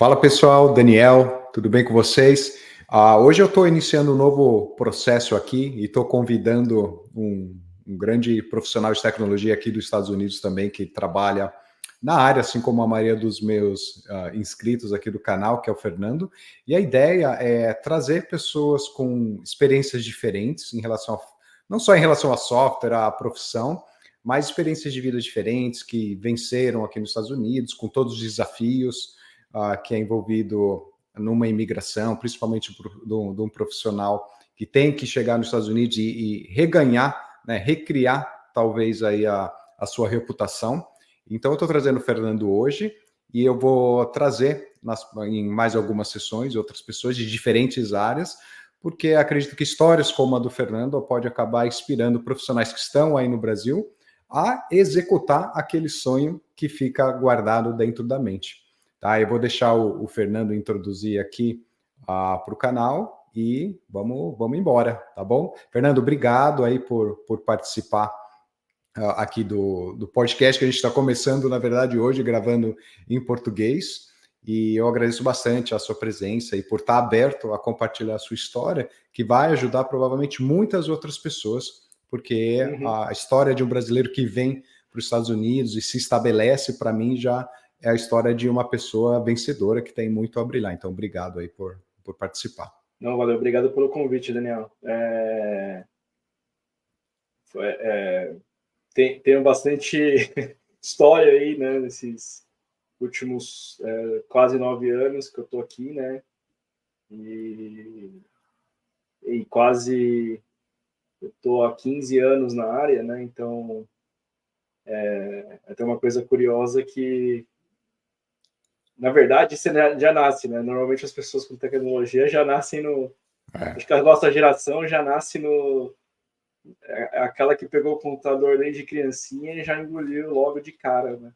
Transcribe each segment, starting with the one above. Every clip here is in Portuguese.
Fala pessoal, Daniel, tudo bem com vocês? Hoje eu estou iniciando um novo processo aqui e estou convidando um grande profissional de tecnologia aqui dos Estados Unidos também, que trabalha na área, assim como a maioria dos meus inscritos aqui do canal, que é o Fernando. E a ideia é trazer pessoas com experiências diferentes em relação não só em relação a software, à profissão, mas experiências de vida diferentes que venceram aqui nos Estados Unidos, com todos os desafios que é envolvido numa imigração, principalmente de um profissional que tem que chegar nos Estados Unidos e reganhar, né, recriar talvez aí a sua reputação. Então eu estou trazendo o Fernando hoje e eu vou trazer em mais algumas sessões outras pessoas de diferentes áreas, porque acredito que histórias como a do Fernando pode acabar inspirando profissionais que estão aí no Brasil a executar aquele sonho que fica guardado dentro da mente. Tá, eu vou deixar o Fernando introduzir aqui para o canal e vamos embora, tá bom? Fernando, obrigado aí por participar aqui do podcast que a gente está começando, na verdade, hoje, gravando em português. E eu agradeço bastante a sua presença e por estar aberto a compartilhar a sua história, que vai ajudar provavelmente muitas outras pessoas, porque a história de um brasileiro que vem para os Estados Unidos e se estabelece, para mim, já é a história de uma pessoa vencedora que tem muito a brilhar. Então, obrigado aí por participar. Não, valeu. Obrigado pelo convite, Daniel. Tenho bastante história aí, né, nesses últimos quase 9 anos que eu estou aqui, né, e quase eu estou há 15 anos na área, né, então tem uma coisa curiosa que, na verdade, você já nasce, né, normalmente as pessoas com tecnologia já nascem acho que a nossa geração já nasce aquela que pegou o computador desde criancinha e já engoliu logo de cara, né?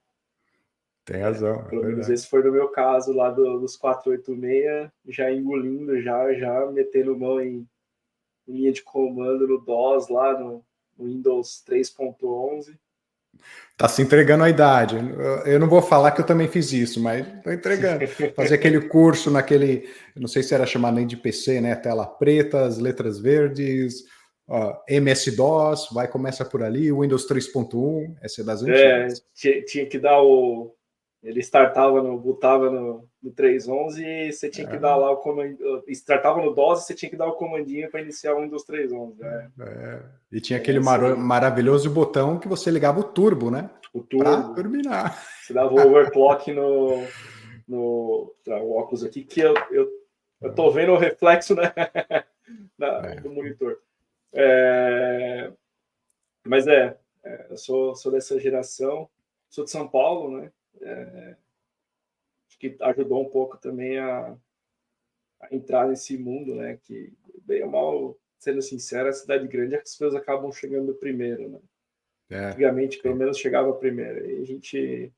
Tem razão. Pelo menos esse foi no meu caso lá dos 486, já engolindo, já metendo mão em linha de comando no DOS lá no Windows 3.11. Tá se entregando a idade. Eu não vou falar que eu também fiz isso, mas tô entregando. Fazer aquele curso não sei se era chamado nem de PC, né? Tela preta, as letras verdes, MS-DOS, começa por ali, Windows 3.1, essa é das antigas. Tinha que dar ele botava no 3.11 e você tinha que dar lá o comando. Startava no DOS e você tinha que dar o comandinho para iniciar o Windows 3.11. E tinha aquele maravilhoso botão que você ligava o turbo, né? O turbo. Para terminar. Você dava o overclock no óculos aqui, que eu tô vendo o reflexo, né? do monitor. Mas eu sou dessa geração, sou de São Paulo, né? Acho que ajudou um pouco também a entrar nesse mundo, né? Que, bem ou mal, sendo sincero, a cidade grande é que as pessoas acabam chegando primeiro, né? Antigamente, pelo menos, chegava primeiro. E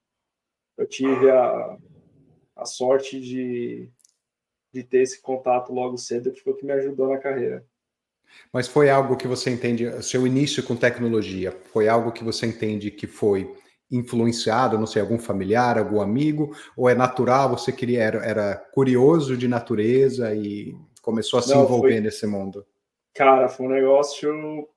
eu tive a sorte de ter esse contato logo cedo, que foi o que me ajudou na carreira. Mas foi algo que você entende, seu início com tecnologia, foi algo que você entende que foi influenciado, não sei, algum familiar, algum amigo, ou é natural, você era curioso de natureza e começou a se envolver nesse mundo? Cara, foi um negócio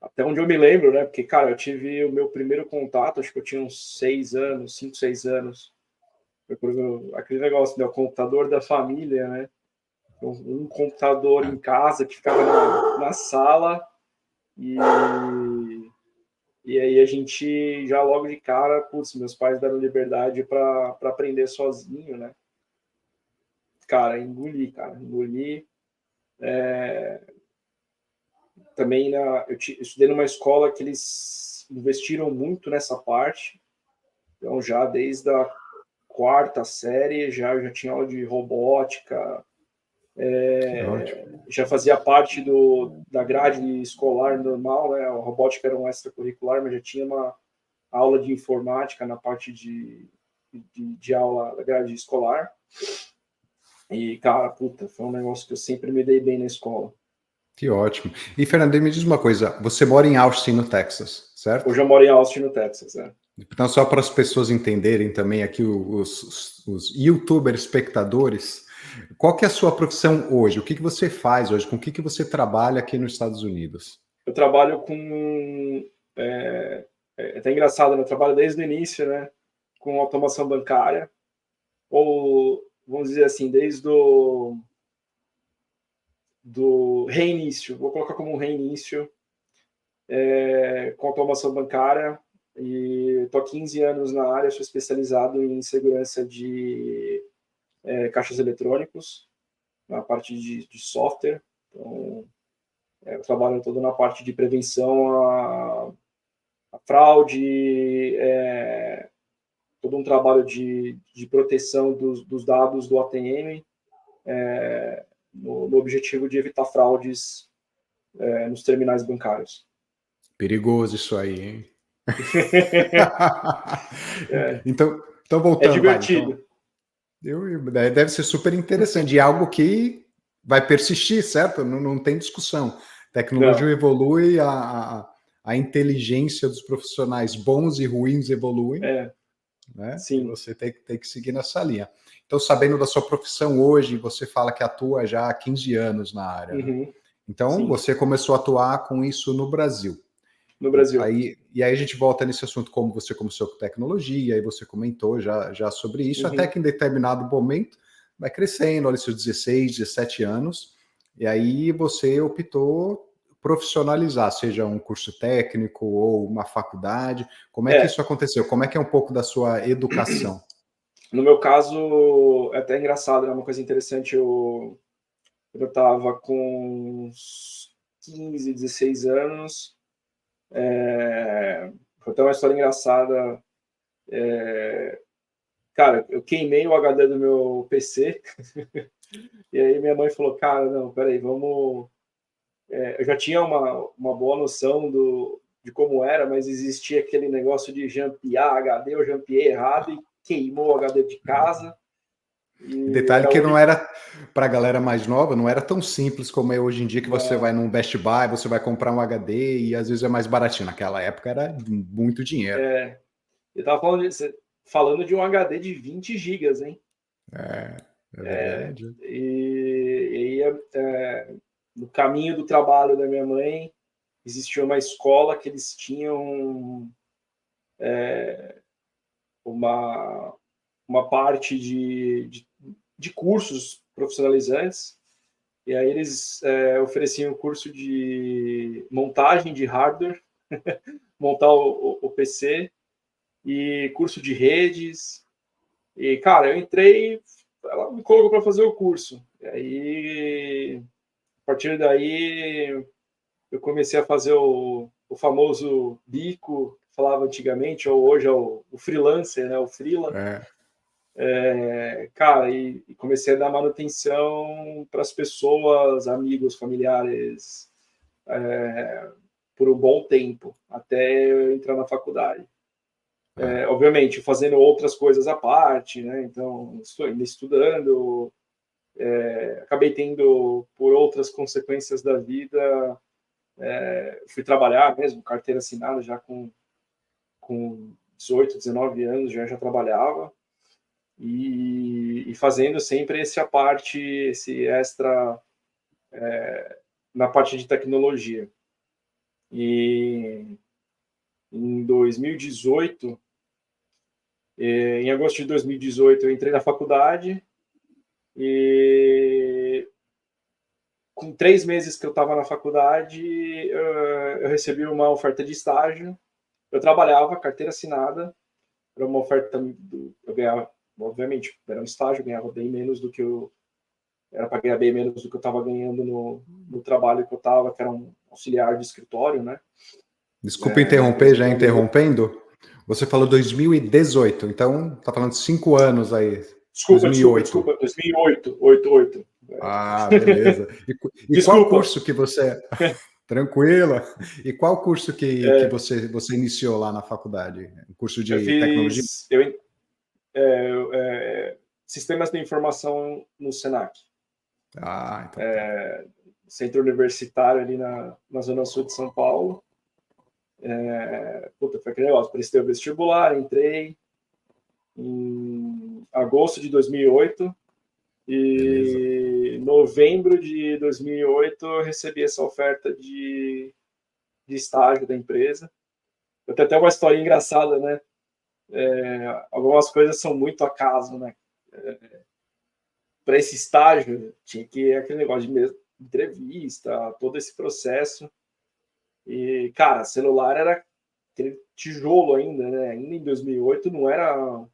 até onde eu me lembro, né? Porque, cara, eu tive o meu primeiro contato, acho que eu tinha uns 5, 6 anos. Aquele negócio, né? O computador da família, né? Um computador em casa que ficava na sala e aí a gente já logo de cara, meus pais deram liberdade para aprender sozinho, né? Cara, engoli. Também eu estudei numa escola que eles investiram muito nessa parte, então já desde a 4ª série já tinha aula de robótica, já fazia parte da grade escolar normal, né? A robótica era um extracurricular, mas já tinha uma aula de informática na parte de aula da grade escolar. E, cara, foi um negócio que eu sempre me dei bem na escola. Que ótimo. E, Fernando, me diz uma coisa, você mora em Austin, no Texas, certo? Hoje eu moro em Austin, no Texas, Então, só para as pessoas entenderem também aqui, os YouTuber espectadores, qual que é a sua profissão hoje? O que você faz hoje? Com o que você trabalha aqui nos Estados Unidos? Eu trabalho com... É até engraçado, né? Eu trabalho desde o início, né? Com automação bancária, ou, vamos dizer assim, desde do reinício, vou colocar como um reinício, com automação bancária, e estou há 15 anos na área, sou especializado em segurança de caixas eletrônicos, na parte de software. Então, eu trabalho todo na parte de prevenção a fraude, todo um trabalho de proteção dos dados do ATM, no objetivo de evitar fraudes nos terminais bancários. Perigoso isso aí, hein? É, então é voltando, vai. Então, divertido. deve ser super interessante. E algo que vai persistir, certo? Não tem discussão. Tecnologia Não, evolui, a inteligência dos profissionais bons e ruins evoluem, né? E sim. você tem que seguir nessa linha. Então, sabendo da sua profissão hoje, você fala que atua já há 15 anos na área, né? Uhum, Então, sim, você começou a atuar com isso no Brasil. no Brasil. E aí a gente volta nesse assunto, como você começou com tecnologia, aí você comentou já sobre isso, até Uhum. que em determinado momento vai crescendo, olha, seus 16, 17 anos, e aí você optou profissionalizar, seja um curso técnico ou uma faculdade. Como é que É, isso aconteceu? Como é que é um pouco da sua educação? no meu caso, é até engraçado, é uma coisa interessante. Quando eu estava com uns 15, 16 anos, foi até uma história engraçada. Cara, eu queimei o HD do meu PC, e aí minha mãe falou: Cara, não, peraí, vamos. Eu já tinha uma boa noção de como era, mas existia aquele negócio de jampear HD, eu jampeei errado e queimou o HD de casa. E E detalhe era que o não único. era, para a galera mais nova, não era tão simples como é hoje em dia, que você vai Não, num Best Buy, você vai comprar um HD e às vezes é mais baratinho. Naquela época era muito dinheiro. eu estava falando de um HD de 20 gigas, hein? É verdade. E aí, no caminho do trabalho da minha mãe, existia uma escola que eles tinham uma, uma parte de cursos profissionalizantes, e aí eles ofereciam o curso de montagem de hardware, montar o PC, e curso de redes. E, cara, eu entrei, ela me colocou para fazer o curso. E aí, a partir daí, eu comecei a fazer o famoso bico, que falava antigamente, ou hoje é o freelancer, né? O freela. É. Cara, e comecei a dar manutenção para as pessoas, amigos, familiares, por um bom tempo, até eu entrar na faculdade. Obviamente, fazendo outras coisas à parte, né? Então, ainda estudando, acabei tendo, por outras consequências da vida, fui trabalhar mesmo, carteira assinada, já com 18, 19 anos, já trabalhava, e fazendo sempre esse à parte, esse extra na parte de tecnologia. E em 2018, em agosto de 2018, eu entrei na faculdade e com 3 meses que eu estava na faculdade, eu recebi uma oferta de estágio. Eu trabalhava, carteira assinada, era uma oferta, eu ganhava, obviamente, era um estágio, eu ganhava bem menos do que era para ganhar bem menos do que eu estava ganhando no trabalho que eu estava, que era um auxiliar de escritório, né? Desculpa Uma empresa interromper, que já tem um nível. interrompendo. Você falou 2018, então tá falando de 5 anos aí. Desculpa, 2008. 2008, 88. Ah, beleza. E qual Desculpa. curso que você. Tranquila. E qual curso que você iniciou lá na faculdade? Um curso Eu de tecnologia? fiz sistemas de informação no Senac, Ah, então tá. centro universitário ali na Zona Sul de São Paulo. Foi aquele negócio, prestei o vestibular, entrei em agosto de 2008 e em novembro de 2008 eu recebi essa oferta de estágio da empresa. Eu tenho até uma história engraçada, né? Algumas coisas são muito acaso, né? Para esse estágio, tinha que aquele negócio de entrevista, todo esse processo. E, cara, celular era aquele tijolo ainda, né? Ainda em 2008 não era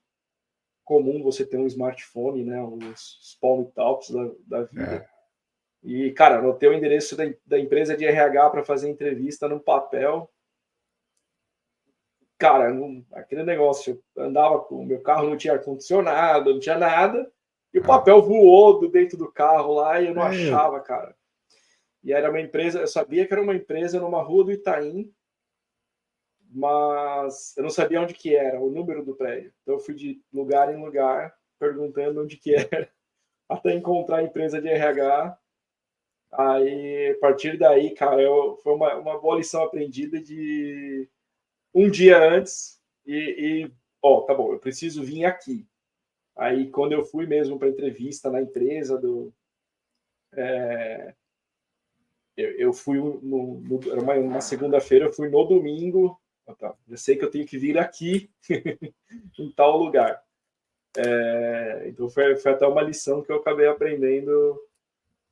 comum você ter um smartphone, né? Os palm tops da vida. E, cara, anotei o endereço da empresa de RH para fazer entrevista no papel. Cara, aquele negócio, eu andava com o meu carro, não tinha ar-condicionado, não tinha nada, e o papel voou dentro do carro lá e eu não achava, cara. E era uma empresa, eu sabia que era uma empresa numa rua do Itaim, mas eu não sabia onde que era, o número do prédio. Então eu fui de lugar em lugar, perguntando onde que era, até encontrar a empresa de RH. Aí, a partir daí, cara, foi uma boa lição aprendida de um dia antes tá bom, eu preciso vir aqui. Aí, quando eu fui mesmo para entrevista na empresa eu fui era uma segunda-feira, eu fui no domingo. Tá, já sei que eu tenho que vir aqui em tal lugar. Então foi até uma lição que eu acabei aprendendo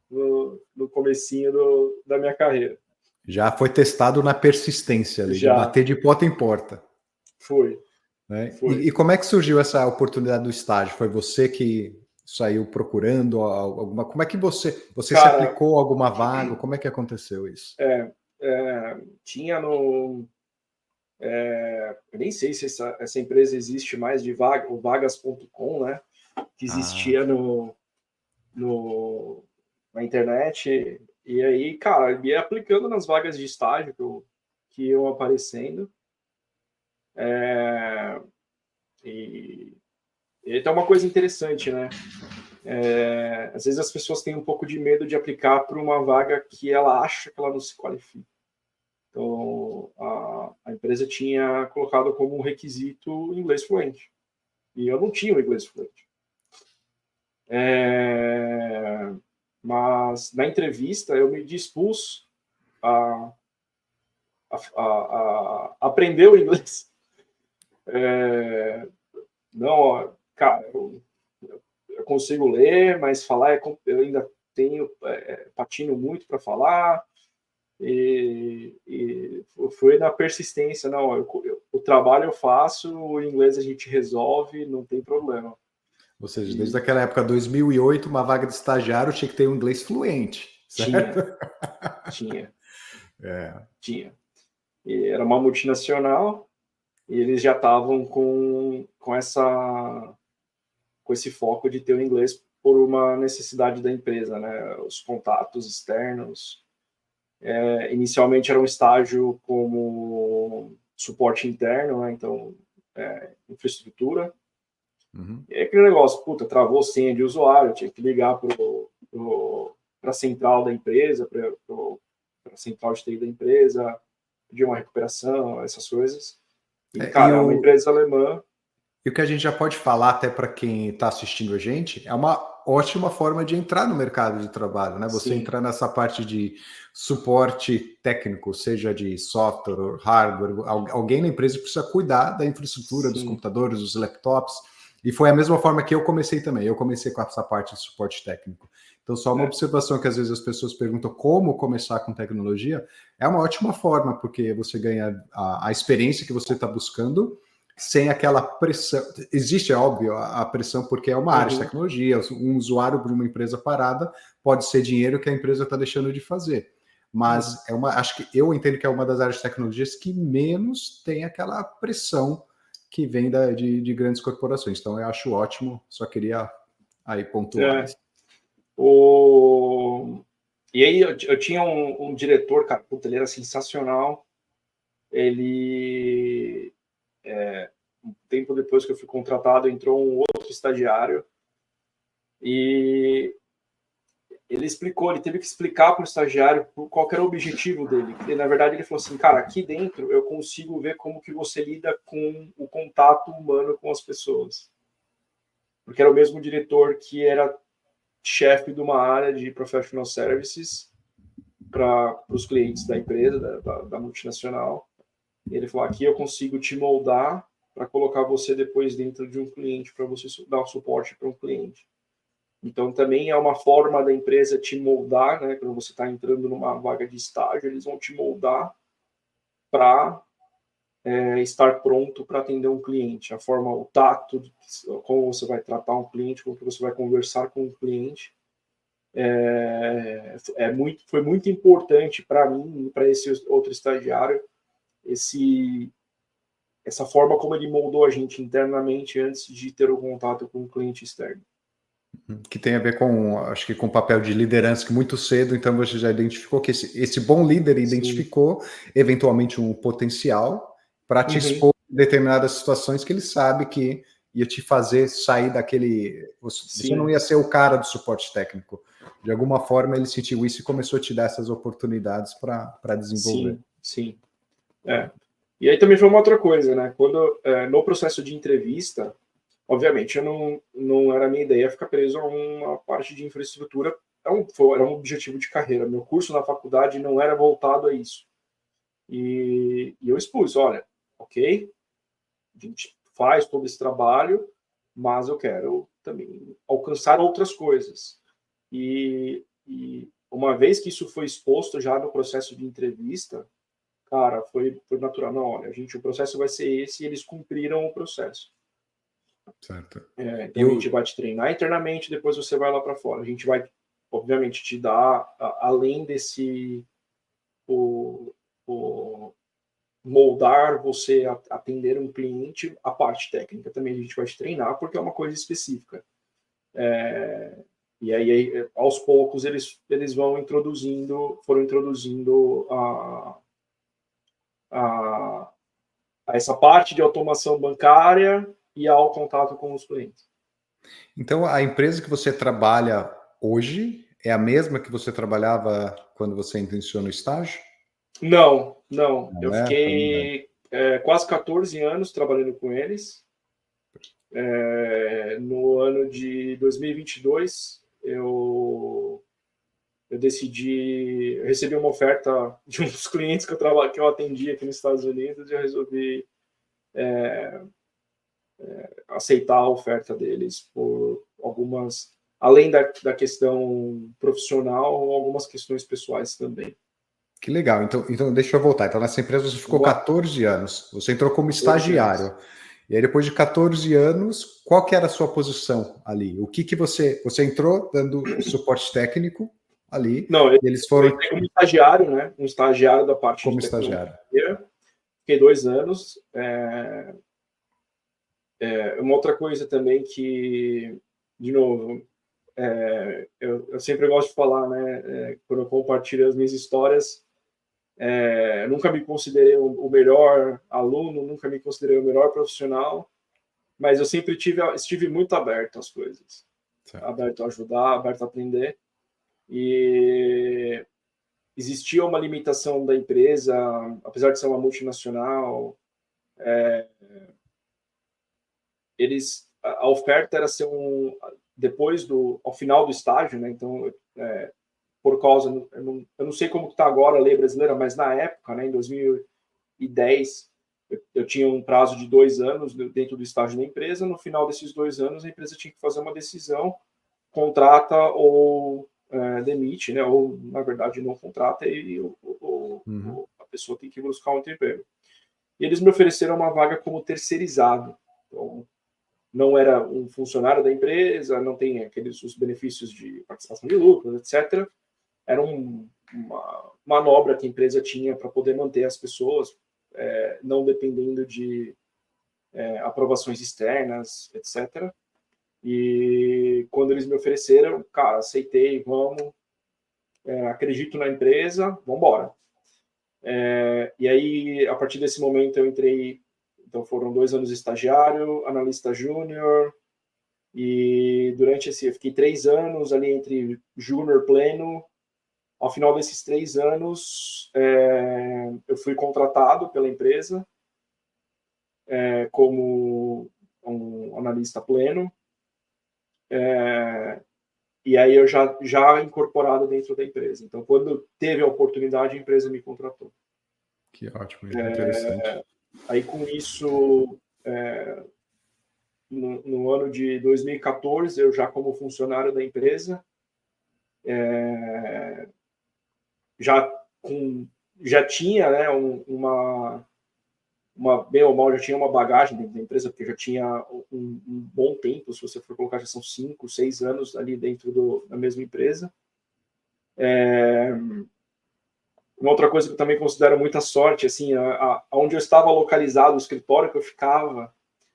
no comecinho da minha carreira. Já foi testado na persistência ali, de bater de porta em porta. Foi. Né? E como é que surgiu essa oportunidade do estágio? Foi você que saiu procurando alguma? Como é que você se aplicou a alguma vaga? Como é que aconteceu isso? Tinha no... eu nem sei se essa empresa existe mais, de o vagas.com, né? Que existia na internet. E aí, cara, ia aplicando nas vagas de estágio que iam aparecendo. E tem uma coisa interessante, né? Às vezes as pessoas têm um pouco de medo de aplicar para uma vaga que ela acha que ela não se qualifica. Então, a empresa tinha colocado como um requisito o inglês fluente. E eu não tinha o inglês fluente. Mas na entrevista eu me dispus a aprender o inglês. Não, cara, eu consigo ler, mas falar eu ainda tenho patino muito para falar. E foi na persistência, não, o trabalho eu faço, o inglês a gente resolve, não tem problema. Ou seja, desde aquela época, 2008, uma vaga de estagiário tinha que ter um inglês fluente, certo? Tinha. E era uma multinacional e eles já estavam com esse foco de ter o inglês por uma necessidade da empresa, né? Os contatos externos. Inicialmente era um estágio como suporte interno, né? Então, infraestrutura. Uhum. E aquele negócio, travou senha de usuário, tinha que ligar para a central da empresa, para a central de TI da empresa, pedir uma recuperação, essas coisas. E, cara, é uma empresa alemã. E o que a gente já pode falar, até para quem está assistindo a gente, é uma ótima forma de entrar no mercado de trabalho, né? Você entrar nessa parte de suporte técnico, seja de software ou hardware, alguém na empresa precisa cuidar da infraestrutura, dos computadores, dos laptops, e foi a mesma forma que eu comecei também. Eu comecei com essa parte de suporte técnico. Então, só uma observação que às vezes as pessoas perguntam como começar com tecnologia, é uma ótima forma, porque você ganha a experiência que você está buscando, sem aquela pressão. Existe, é óbvio, a pressão porque é uma área de tecnologia, um usuário de uma empresa parada pode ser dinheiro que a empresa está deixando de fazer. Mas acho que eu entendo que é uma das áreas de tecnologias que menos tem aquela pressão que vem de grandes corporações. Então eu acho ótimo, só queria aí pontuar isso. E aí eu tinha um diretor, cara, ele era sensacional. Ele um tempo depois que eu fui contratado, entrou um outro estagiário e ele explicou, ele teve que explicar para o estagiário qual era o objetivo dele. E, na verdade, ele falou assim, cara, aqui dentro eu consigo ver como que você lida com o contato humano com as pessoas. Porque era o mesmo diretor que era chefe de uma área de professional services para os clientes da empresa, da multinacional. E ele falou, aqui eu consigo te moldar para colocar você depois dentro de um cliente, para você dar o suporte para um cliente. Então, também é uma forma da empresa te moldar, né? Quando você está entrando numa vaga de estágio, eles vão te moldar para estar pronto para atender um cliente. A forma, o tato, como você vai tratar um cliente, como você vai conversar com um cliente. Foi muito importante para mim e para esse outro estagiário essa forma como ele moldou a gente internamente antes de ter o contato com o cliente externo. Que tem a ver com, acho que com o papel de liderança, que muito cedo, então você já identificou que esse bom líder identificou, eventualmente, um potencial para te expor em determinadas situações que ele sabe que ia te fazer sair daquele... Você não ia ser o cara do suporte técnico. De alguma forma, ele sentiu isso e começou a te dar essas oportunidades para desenvolver. Sim. E aí também foi uma outra coisa, né? Quando, no processo de entrevista, obviamente, não era a minha ideia ficar preso a uma parte de infraestrutura. Era um objetivo de carreira. Meu curso na faculdade não era voltado a isso. E eu expus, olha, ok, a gente faz todo esse trabalho, mas eu quero também alcançar outras coisas. E uma vez que isso foi exposto já no processo de entrevista, cara, foi natural. Não, olha, o processo vai ser esse, e eles cumpriram o processo. Certo. Então, a gente vai te treinar internamente, depois você vai lá para fora. A gente vai, obviamente, te dar, além desse moldar você a atender um cliente, a parte técnica também a gente vai te treinar, porque é uma coisa específica. E aí, aos poucos, eles foram introduzindo a essa parte de automação bancária e ao contato com os clientes. Então, a empresa que você trabalha hoje é a mesma que você trabalhava quando você iniciou no estágio? Não. Eu É? fiquei quase 14 anos trabalhando com eles. No ano de 2022, eu recebi uma oferta de um dos clientes que eu atendi aqui nos Estados Unidos, e eu resolvi aceitar a oferta deles por algumas, além da questão profissional, algumas questões pessoais também. Que legal. Então deixa eu voltar. Então, nessa empresa você ficou 14 anos. Você entrou como 14 estagiário. anos. E aí, depois de 14 anos, qual que era a sua posição ali? O que você entrou dando suporte técnico ali? Não, E eles foram eu entrei como estagiário, né? Um estagiário da parte como de tecnologia. estagiário. Fiquei 2 anos. Uma outra coisa também que, de novo, eu sempre gosto de falar, né? Quando eu compartilho as minhas histórias, nunca me considerei o melhor aluno, nunca me considerei o melhor profissional, mas eu sempre estive muito aberto às coisas, Certo. aberto a ajudar, aberto a aprender. E existia uma limitação da empresa, apesar de ser uma multinacional, a oferta era ser ao final do estágio, né? Então, por causa, eu não sei como está agora a lei brasileira, mas na época, né, em 2010, eu tinha um prazo de 2 anos dentro do estágio da empresa. No final desses 2 anos, a empresa tinha que fazer uma decisão, contrata ou demite, né? Ou, na verdade, não contrata e a pessoa tem que buscar um outro emprego. E eles me ofereceram uma vaga como terceirizado. Então, não era um funcionário da empresa, não tem os benefícios de participação de lucros, etc. Era uma manobra que a empresa tinha para poder manter as pessoas, não dependendo de aprovações externas, etc. E quando eles me ofereceram, cara, aceitei, vamos, acredito na empresa, vamos embora. E aí, a partir desse momento, eu entrei. Então, foram 2 anos estagiário, analista júnior, e durante eu fiquei 3 anos ali entre júnior pleno. Ao final desses 3 anos, eu fui contratado pela empresa como um analista pleno. E aí eu já incorporado dentro da empresa. Então, quando teve a oportunidade, a empresa me contratou. Que ótimo, interessante. Aí, com isso, no ano de 2014, eu já como funcionário da empresa, já tinha, né, bem ou mal, já tinha uma bagagem dentro da empresa, porque já tinha um bom tempo, se você for colocar, já são 5, 6 anos ali dentro da mesma empresa. Uma outra coisa que eu também considero muita sorte, assim, onde eu estava localizado, o escritório que eu ficava,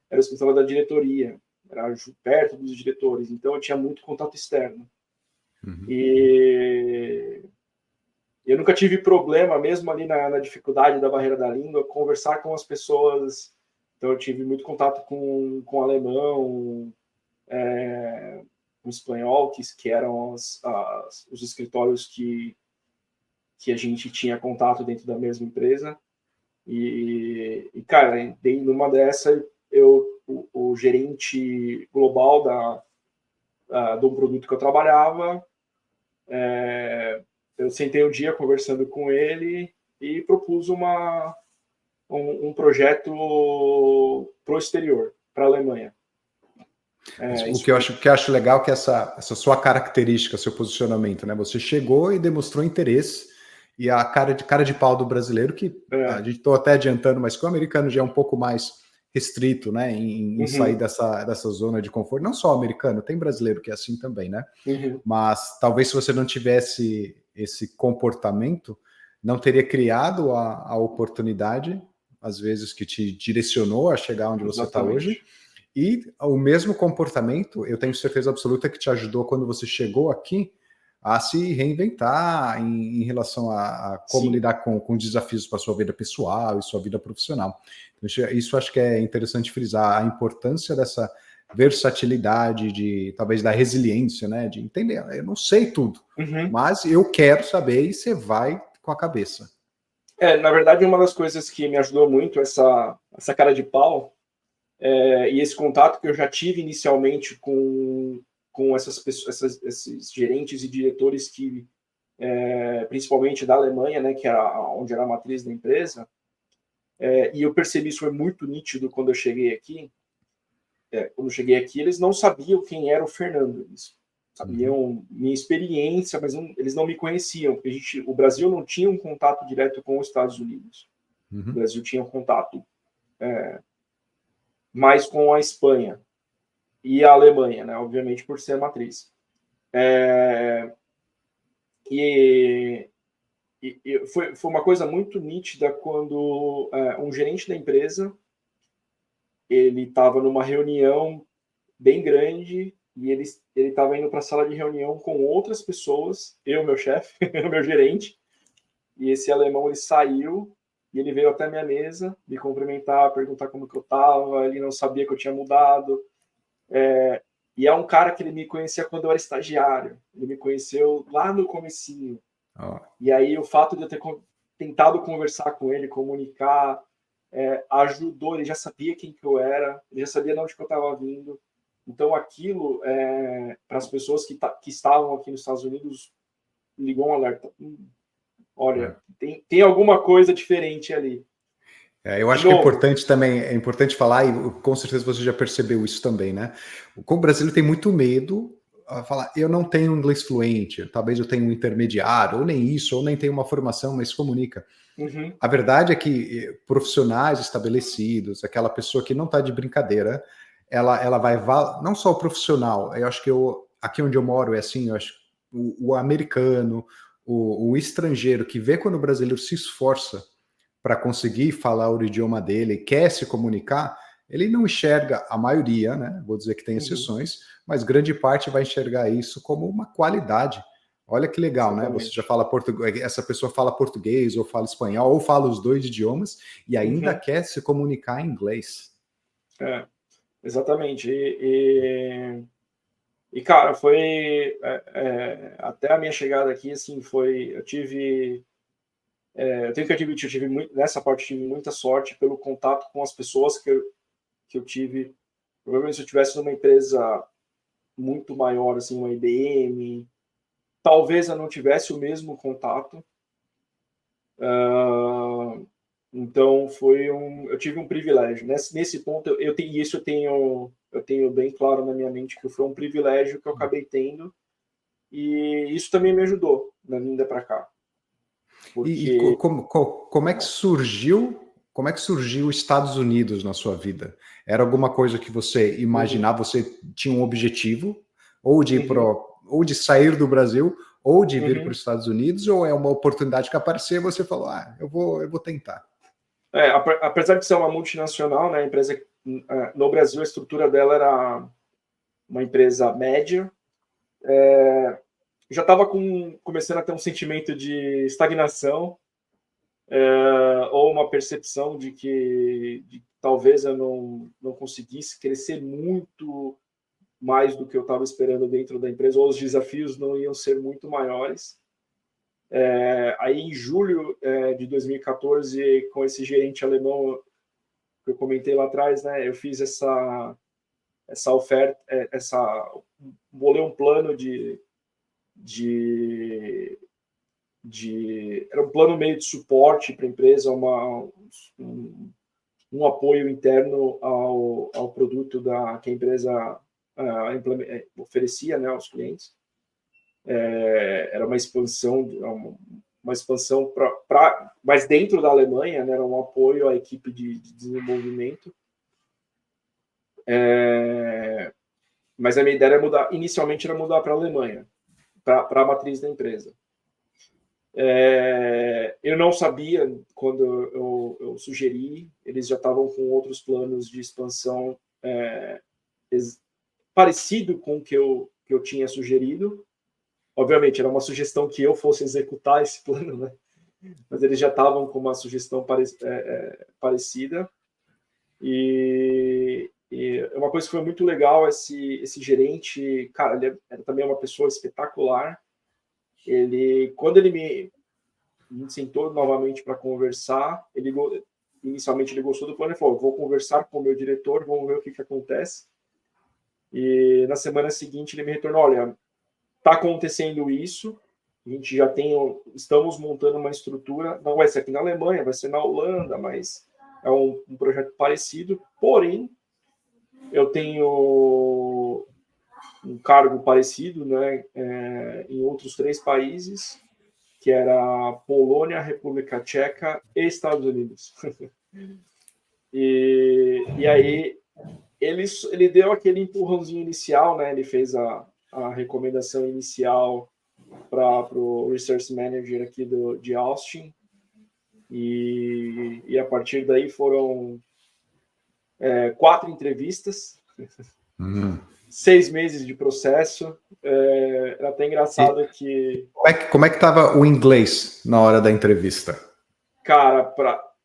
era o escritório da diretoria, era perto dos diretores, então eu tinha muito contato externo. E eu nunca tive problema, mesmo ali na dificuldade da barreira da língua, conversar com as pessoas. Então eu tive muito contato com alemão, com espanhol, que eram os escritórios que a gente tinha contato dentro da mesma empresa. E cara, numa dessa, o gerente global de um produto que eu trabalhava, eu sentei um dia conversando com ele e propus um projeto para o exterior, para a Alemanha. O que eu acho legal é que essa sua característica, seu posicionamento, né? Você chegou e demonstrou interesse, e a cara de pau do brasileiro, que a gente estou até adiantando, mas que o americano já é um pouco mais restrito, né? Em sair dessa zona de conforto. Não só o americano, tem brasileiro que é assim também, né? Mas talvez se você não tivesse esse comportamento, não teria criado a oportunidade, às vezes, que te direcionou a chegar onde você está hoje. E o mesmo comportamento, eu tenho certeza absoluta que te ajudou quando você chegou aqui a se reinventar em relação a como lidar com desafios para a sua vida pessoal e sua vida profissional. Então, isso acho que é interessante frisar, a importância dessa versatilidade, talvez da resiliência, né? De entender, eu não sei tudo, mas eu quero saber, e você vai com a cabeça. Na verdade, uma das coisas que me ajudou muito essa cara de pau e esse contato que eu já tive inicialmente com essas pessoas, esses gerentes e diretores que principalmente da Alemanha, né, que era onde era a matriz da empresa, e eu percebi isso foi muito nítido quando eu cheguei aqui. Quando eu cheguei aqui, eles não sabiam quem era o Fernando. Eles sabiam minha experiência, mas eles não me conheciam, porque o Brasil não tinha um contato direto com os Estados Unidos. O Brasil tinha um contato mais com a Espanha e a Alemanha, né? Obviamente por ser a matriz. Foi uma coisa muito nítida quando um gerente da empresa, ele estava numa reunião bem grande e ele estava indo para a sala de reunião com outras pessoas, meu chefe, o meu gerente, e esse alemão ele saiu e ele veio até minha mesa me cumprimentar, perguntar como que eu estava, ele não sabia que eu tinha mudado. E é um cara que ele me conhecia quando eu era estagiário, ele me conheceu lá no comecinho. E aí o fato de eu ter tentado conversar com ele, comunicar, ajudou, ele já sabia quem que eu era, ele já sabia de onde que eu estava vindo. Então aquilo, para as pessoas que estavam aqui nos Estados Unidos, ligou um alerta. Olha, tem alguma coisa diferente ali. Eu acho que é importante também, é importante falar, e com certeza você já percebeu isso também, né? Como o brasileiro tem muito medo a falar, eu não tenho inglês fluente, talvez eu tenha um intermediário, ou nem isso, ou nem tenho uma formação, mas comunica. A verdade é que profissionais estabelecidos, aquela pessoa que não está de brincadeira, ela vai, não só o profissional, eu acho que aqui onde eu moro é assim, eu acho o americano, o estrangeiro que vê quando o brasileiro se esforça para conseguir falar o idioma dele, quer se comunicar, ele não enxerga a maioria, né? Vou dizer que tem exceções, mas grande parte vai enxergar isso como uma qualidade. Olha que legal, exatamente, né? Você já fala português, essa pessoa fala português, ou fala espanhol, ou fala os dois idiomas, e ainda quer se comunicar em inglês. Exatamente. E, cara, foi até a minha chegada aqui, assim, eu tenho que admitir, nessa parte eu tive muita sorte pelo contato com as pessoas que eu tive. Provavelmente se eu tivesse numa empresa muito maior, assim, uma IBM, talvez eu não tivesse o mesmo contato. Então eu tive um privilégio. Nesse ponto, eu tenho bem claro na minha mente que foi um privilégio que eu acabei tendo, e isso também me ajudou na vinda para cá. Porque Como é que surgiu? Como é que surgiu os Estados Unidos na sua vida? Era alguma coisa que você imaginava? Você tinha um objetivo, ou de ir ou de sair do Brasil, ou de vir para os Estados Unidos, ou é uma oportunidade que apareceu e você falou, eu vou tentar? Apesar de ser uma multinacional, né, a empresa no Brasil, a estrutura dela era uma empresa média, já estava começando a ter um sentimento de estagnação, ou uma percepção de que talvez eu não conseguisse crescer muito mais do que eu estava esperando dentro da empresa, ou os desafios não iam ser muito maiores. Aí, em julho de 2014, com esse gerente alemão que eu comentei lá atrás, né, eu fiz essa oferta, vou ler um plano era um plano meio de suporte para a empresa, um apoio interno ao produto que a empresa oferecia, né, aos clientes. Era uma expansão mas dentro da Alemanha, né, era um apoio à equipe de desenvolvimento. Mas a minha ideia inicialmente era mudar para a Alemanha, para a matriz da empresa. Eu não sabia, quando eu sugeri, eles já estavam com outros planos de expansão parecido com o que eu tinha sugerido. Obviamente, era uma sugestão que eu fosse executar esse plano, né? Mas eles já estavam com uma sugestão parecida. E uma coisa que foi muito legal, esse gerente, cara, ele era também uma pessoa espetacular. Quando ele me sentou novamente para conversar, inicialmente ele gostou do plano e falou, vou conversar com o meu diretor, vamos ver o que acontece. E na semana seguinte ele me retornou, olha, está acontecendo isso, a gente estamos montando uma estrutura, não vai ser aqui na Alemanha, vai ser na Holanda, mas é um projeto parecido, porém, eu tenho um cargo parecido, né, em outros 3 países, que era Polônia, República Tcheca e Estados Unidos. E aí ele deu aquele empurrãozinho inicial, né, ele fez a recomendação inicial para o Research Manager aqui de Austin, e a partir daí foram 4 entrevistas, 6 meses de processo. Era até engraçado que... Como é que estava o inglês na hora da entrevista? Cara,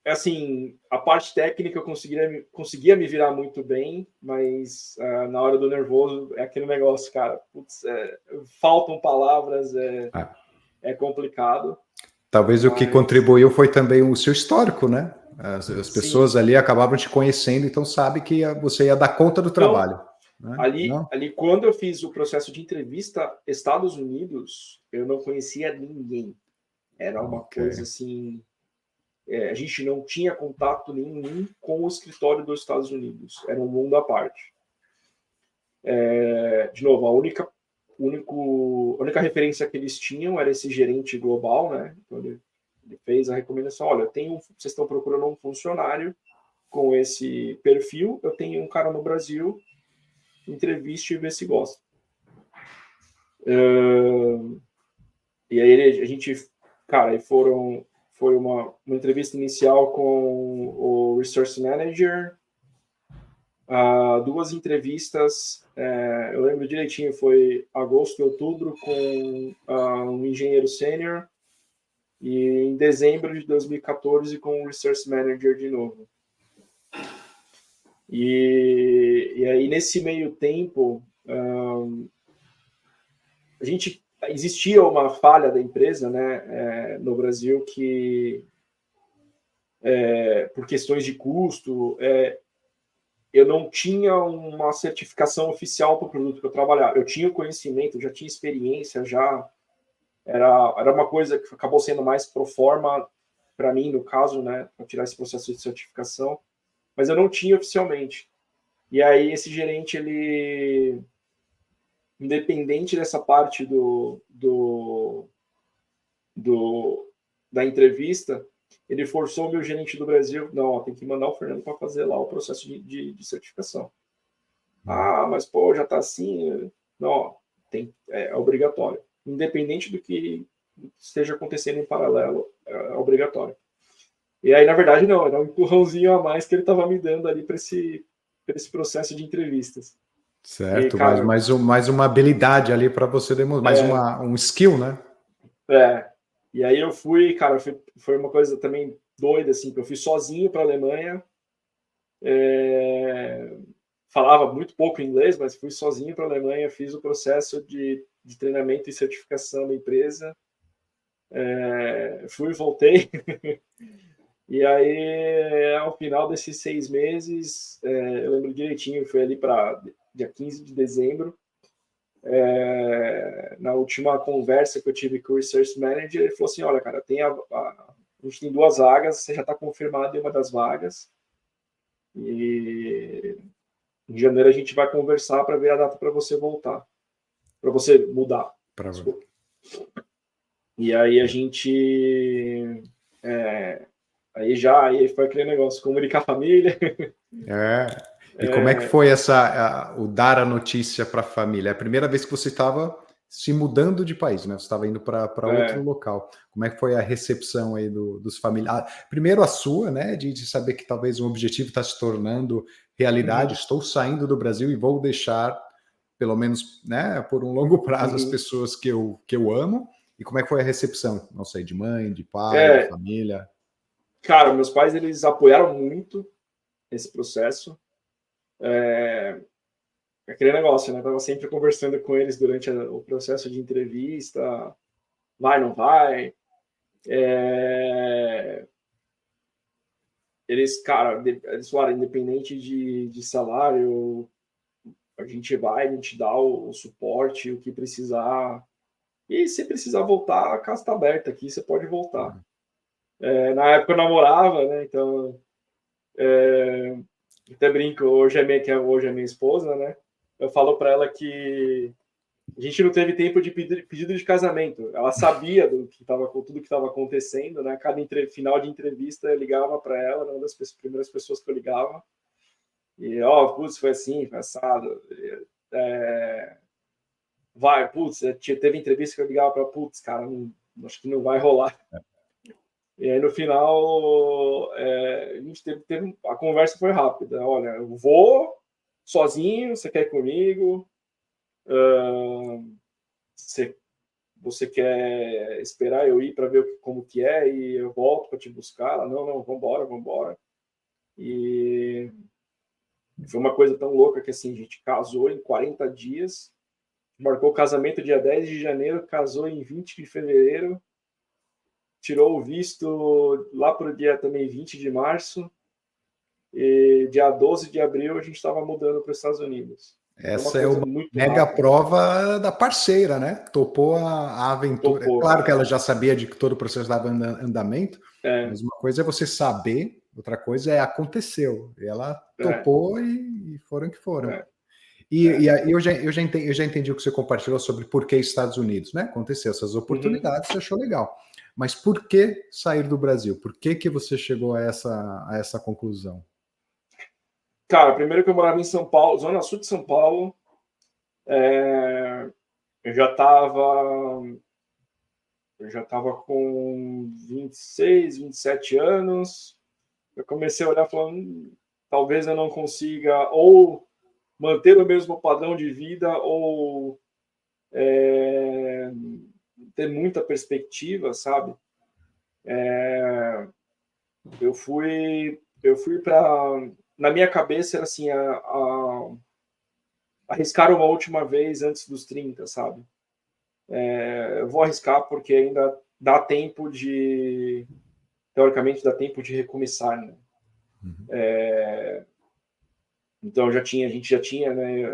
assim, a parte técnica eu conseguia me virar muito bem, mas na hora do nervoso é aquele negócio, cara, putz, faltam palavras, é complicado. Talvez o que contribuiu foi também o seu histórico, né? As pessoas ali acabavam te conhecendo, então sabe que você ia dar conta do trabalho. Né? Ali, quando eu fiz o processo de entrevista Estados Unidos, eu não conhecia ninguém. Era uma coisa assim... a gente não tinha contato nenhum com o escritório dos Estados Unidos. Era um mundo à parte. De novo, a única referência que eles tinham era esse gerente global, né? Então ele fez a recomendação, olha, vocês estão procurando um funcionário com esse perfil, eu tenho um cara no Brasil, entreviste e vê se gosta. E aí a gente, cara, foi uma entrevista inicial com o Research Manager, 2 entrevistas, eu lembro direitinho, foi agosto e outubro com um engenheiro sênior, e em dezembro de 2014 com o Research Manager de novo. E aí, nesse meio tempo, existia uma falha da empresa, né, no Brasil, que por questões de custo, eu não tinha uma certificação oficial para o produto que eu trabalhava. Eu tinha conhecimento, já tinha experiência, já era uma coisa que acabou sendo mais pro forma para mim, no caso, né, para tirar esse processo de certificação, mas eu não tinha oficialmente. E aí esse gerente, ele, independente dessa parte da entrevista, ele forçou o meu gerente do Brasil, não, ó, tem que mandar o Fernando para fazer lá o processo de certificação. Ah, mas pô, já está assim. Não, é obrigatório. Independente do que esteja acontecendo em paralelo, é obrigatório. E aí, na verdade, não, era um empurrãozinho a mais que ele estava me dando ali para esse processo de entrevistas. Certo, E, cara, mais uma habilidade ali para você demonstrar, um skill, né? E aí eu fui, cara, foi uma coisa também doida, assim, que eu fui sozinho para a Alemanha, falava muito pouco inglês, mas fui sozinho para a Alemanha, fiz o processo de treinamento e certificação da empresa, fui e voltei, e aí, ao final desses 6 meses, eu lembro direitinho, foi ali para dia 15 de dezembro, na última conversa que eu tive com o Research Manager, ele falou assim, olha, cara, a gente tem 2 vagas, você já está confirmado em uma das vagas, e em janeiro a gente vai conversar para ver a data para você voltar, para você mudar. Desculpa. E aí a gente... aí foi aquele negócio, comunicar a família. E como é que foi o dar a notícia para a família? É a primeira vez que você estava se mudando de país, né? Você estava indo para outro local. Como é que foi a recepção aí dos familiares? Primeiro a sua, né? De saber que talvez um objetivo está se tornando realidade. Estou saindo do Brasil e vou deixar, pelo menos, né, por um longo prazo, as pessoas que eu amo. E como é que foi a recepção? Não sei, de mãe, de pai, de família? Cara, meus pais, eles apoiaram muito esse processo. Aquele negócio, né? Eu tava sempre conversando com eles durante o processo de entrevista. Vai, não vai? Eles, cara, eles falaram, independente de salário, a gente dá o suporte, o que precisar. E se precisar voltar, a casa está aberta aqui, você pode voltar. Na época eu namorava, né? Então, até brinco, hoje é minha esposa, né? Eu falo para ela que a gente não teve tempo de pedido de casamento. Ela sabia com tudo que estava acontecendo, né? Cada final de entrevista eu ligava para ela, era uma das primeiras pessoas que eu ligava. E, putz, foi assim, foi assado. Teve entrevista que eu ligava para, putz, cara, acho que não vai rolar. E aí, no final, a gente a conversa foi rápida. Olha, eu vou sozinho, você quer ir comigo? Você quer esperar eu ir para ver como que é e eu volto para te buscar? Ela, não, vambora. E foi uma coisa tão louca que, assim, a gente casou em 40 dias, marcou o casamento dia 10 de janeiro, casou em 20 de fevereiro, tirou o visto lá para o dia também 20 de março, e dia 12 de abril a gente estava mudando para os Estados Unidos. Essa é uma mega prova da parceira, né? Topou a aventura. É claro que ela já sabia de que todo o processo dava andamento, mas uma coisa é você saber, outra coisa é aconteceu. E ela topou e foram que foram. E aí eu já entendi o que você compartilhou sobre por que Estados Unidos, né? Aconteceu essas oportunidades, você achou legal. Mas por que sair do Brasil? Por que você chegou a essa conclusão? Cara, primeiro que eu morava em São Paulo, zona sul de São Paulo, eu já estava com 26, 27 anos, eu comecei a olhar falando, talvez eu não consiga ou manter o mesmo padrão de vida ou ter muita perspectiva, sabe? Eu fui para... Na minha cabeça era assim, arriscar uma última vez antes dos 30, sabe? eu vou arriscar porque ainda dá tempo teoricamente, dá tempo de recomeçar, né? Então, a gente já tinha, né,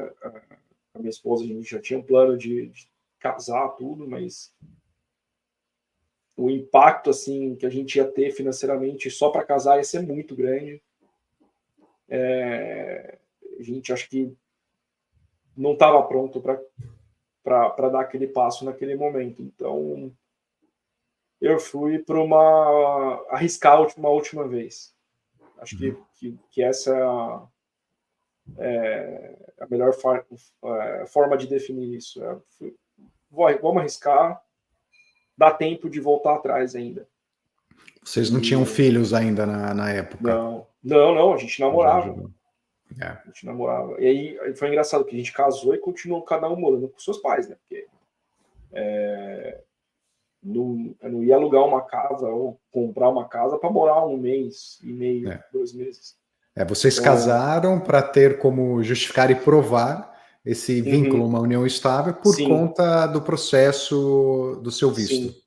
a minha esposa, a gente já tinha um plano de casar, tudo, mas o impacto, assim, que a gente ia ter financeiramente só para casar ia ser muito grande. A gente acho que não estava pronto para dar aquele passo naquele momento. Então, eu fui para arriscar uma última vez. Acho que essa é a melhor forma de definir isso. Vamos arriscar, dá tempo de voltar atrás ainda. Vocês não tinham filhos ainda na época? Não, a gente Já namorava. ajudou. É. A gente namorava. E aí foi engraçado que a gente casou e continuou cada um morando com seus pais, né? Porque eu não ia alugar uma casa ou comprar uma casa para morar 1 mês e meio, 2 meses. Vocês Então, casaram para ter como justificar e provar esse vínculo, uma união estável, por sim, conta do processo do seu visto. sim,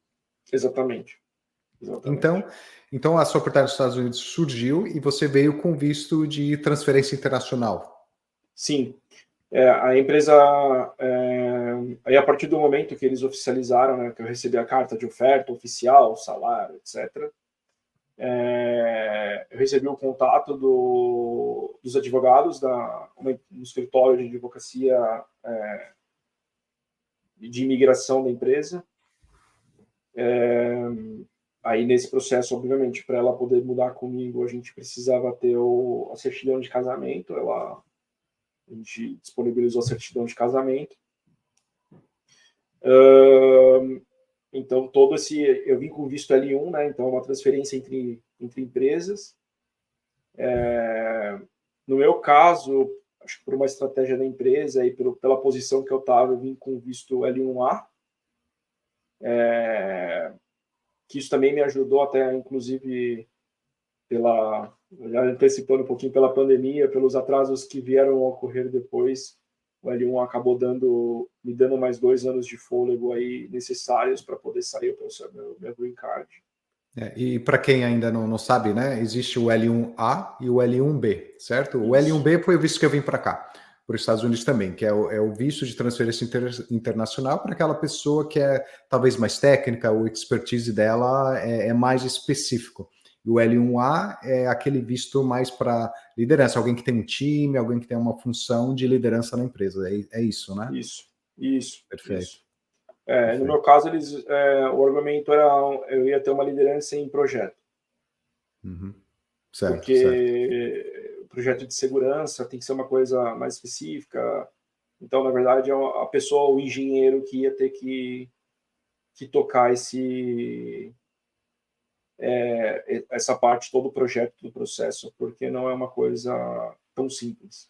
exatamente. Exatamente. Então a sua oportunidade nos Estados Unidos surgiu e você veio com visto de transferência internacional. Sim. A empresa, aí a partir do momento que eles oficializaram, né, que eu recebi a carta de oferta oficial, salário, etc., eu recebi o contato dos advogados no escritório de advocacia de imigração da empresa. Aí, nesse processo, obviamente, para ela poder mudar comigo, a gente precisava ter a certidão de casamento. A gente disponibilizou a certidão de casamento. Então, eu vim com visto L1, né? Então, uma transferência entre empresas. No meu caso, acho que por uma estratégia da empresa e pela posição que eu estava, eu vim com visto L1A. Que isso também me ajudou até, inclusive, já antecipando um pouquinho pela pandemia, pelos atrasos que vieram a ocorrer depois, o L1 acabou me dando mais 2 anos de fôlego aí necessários para poder sair para o meu green card. E para quem ainda não sabe, né, existe o L1A e o L1B, certo? O Isso. L1B foi o visto que eu vim para cá, para os Estados Unidos também, que é o visto de transferência internacional para aquela pessoa que é talvez mais técnica, o expertise dela é mais específico. E o L1A é aquele visto mais para liderança, alguém que tem um time, alguém que tem uma função de liderança na empresa. É isso, né? Isso. Perfeito. No meu caso, o argumento era eu ia ter uma liderança em projeto. Uhum. Certo. Porque o projeto de segurança tem que ser uma coisa mais específica. Então, na verdade, é a pessoa, o engenheiro, que ia ter que tocar essa parte, todo o projeto do processo, porque não é uma coisa tão simples.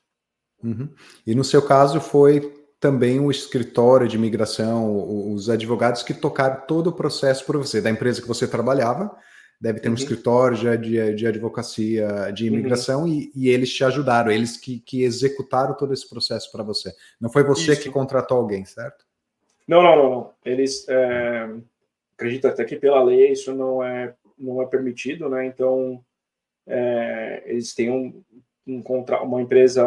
Uhum. E no seu caso foi também o escritório de imigração, os advogados que tocaram todo o processo por você, da empresa que você trabalhava, deve ter um escritório de advocacia de imigração e eles te ajudaram, eles que executaram todo esse processo para você. Não foi você que Isso. contratou alguém, certo? Não. Eles acreditam até que pela lei isso não é permitido, né? Então, eles têm uma empresa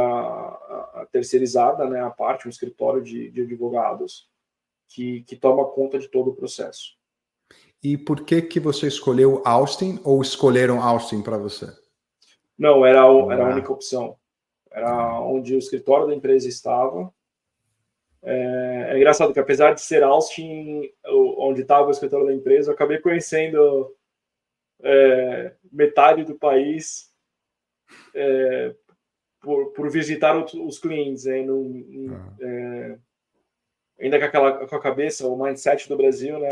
terceirizada, né, à parte, um escritório de advogados que toma conta de todo o processo. E por que você escolheu Austin ou escolheram Austin para você? Não, era a única opção. Era onde o escritório da empresa estava. É engraçado que, apesar de ser Austin, onde estava o escritório da empresa, eu acabei conhecendo metade do país por visitar os clientes. Ainda com a cabeça, o mindset do Brasil, né?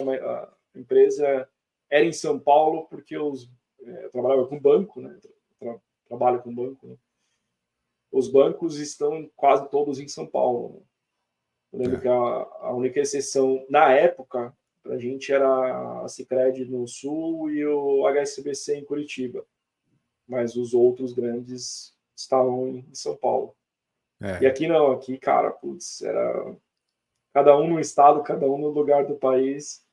A empresa era em São Paulo porque eu trabalhava com banco, né? Trabalho com banco. Né? Os bancos estão quase todos em São Paulo. Né? Eu lembro que a única exceção, na época, para a gente era a Sicredi no Sul e o HSBC em Curitiba. Mas os outros grandes estavam em São Paulo. E aqui não, aqui, cara, putz, era cada um no estado, cada um no lugar do país.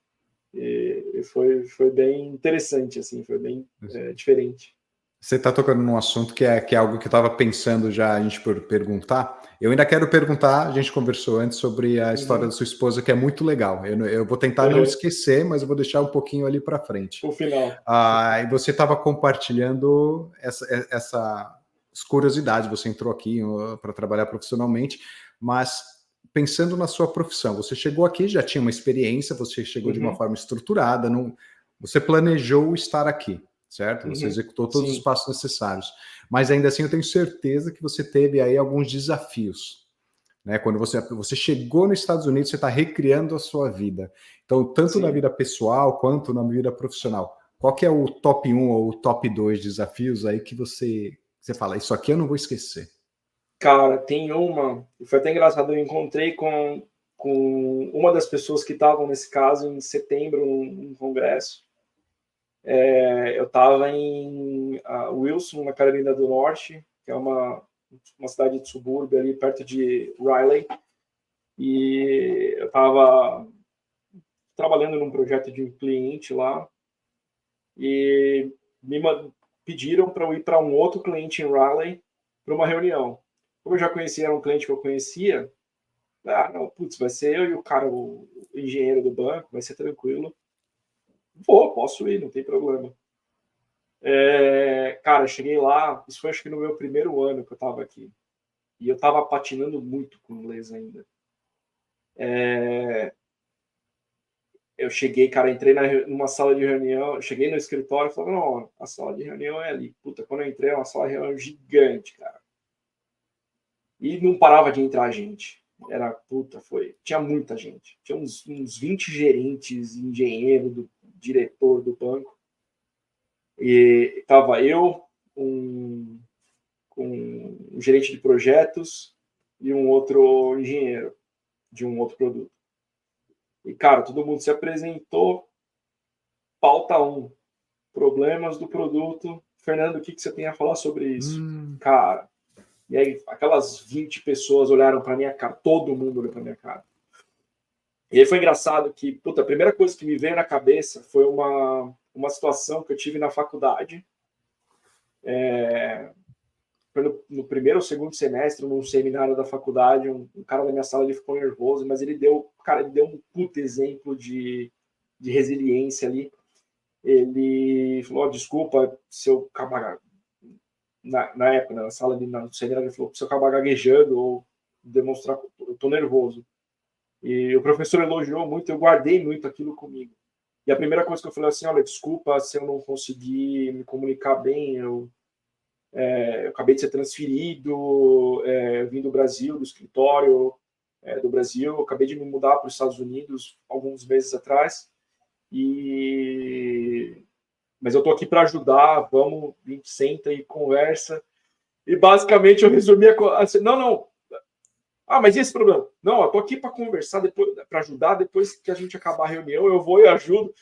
E foi bem interessante, assim, foi bem diferente. Você está tocando num assunto que é algo que eu estava pensando já a gente por perguntar. Eu ainda quero perguntar, a gente conversou antes sobre a história da sua esposa, que é muito legal. Eu vou tentar não esquecer, mas eu vou deixar um pouquinho ali para frente. O final. E você estava compartilhando essas curiosidades. Você entrou aqui para trabalhar profissionalmente, mas pensando na sua profissão, você chegou aqui, já tinha uma experiência, você chegou de uma forma estruturada, você planejou estar aqui, certo? Você executou todos os passos necessários. Mas ainda assim, eu tenho certeza que você teve aí alguns desafios. Né? Quando você chegou nos Estados Unidos, você está recriando a sua vida. Então, tanto na vida pessoal quanto na vida profissional. Qual que é o top 1 ou o top 2 desafios aí que você fala, isso aqui eu não vou esquecer? Cara, tem foi até engraçado, eu encontrei com uma das pessoas que estavam nesse caso em setembro, num congresso. Eu estava em Wilson, na Carolina do Norte, que é uma cidade de subúrbio ali perto de Raleigh, e eu estava trabalhando num projeto de um cliente lá, e me pediram para eu ir para um outro cliente em Raleigh para uma reunião. Como eu já conhecia, era um cliente que eu conhecia, não, putz, vai ser eu e o cara, o engenheiro do banco, vai ser tranquilo. Posso ir, não tem problema. Cara, eu cheguei lá, isso foi acho que no meu primeiro ano que eu estava aqui. E eu estava patinando muito com inglês ainda. Eu cheguei, cara, entrei numa sala de reunião, cheguei no escritório e falei, não, a sala de reunião é ali. Puta, quando eu entrei, era uma sala de reunião gigante, cara. E não parava de entrar gente. Tinha muita gente. Tinha uns 20 gerentes, engenheiro, diretor do banco. E tava eu, um gerente de projetos e um outro engenheiro de um outro produto. E, cara, todo mundo se apresentou. Pauta 1, problemas do produto. Fernando, o que você tem a falar sobre isso? Cara, e aí aquelas 20 pessoas olharam para minha cara, todo mundo olhou para minha cara. E aí foi engraçado que, puta, a primeira coisa que me veio na cabeça foi uma situação que eu tive na faculdade. Foi no primeiro ou segundo semestre, num seminário da faculdade, um cara da minha sala ele ficou nervoso, mas ele deu um puta exemplo de resiliência ali. Ele falou, desculpa se eu acabar, na época, na sala no seminário, ele falou, se eu acabar gaguejando ou demonstrar, eu tô nervoso. E o professor elogiou muito, eu guardei muito aquilo comigo. E a primeira coisa que eu falei assim, olha, desculpa se eu não consegui me comunicar bem, eu acabei de ser transferido, vim do Brasil, do escritório do Brasil, eu acabei de me mudar para os Estados Unidos alguns meses atrás, mas eu estou aqui para ajudar, vamos, a gente senta e conversa. E basicamente eu resumi assim, não, mas e esse problema? Não, eu estou aqui para conversar, para ajudar, depois que a gente acabar a reunião, eu vou e ajudo.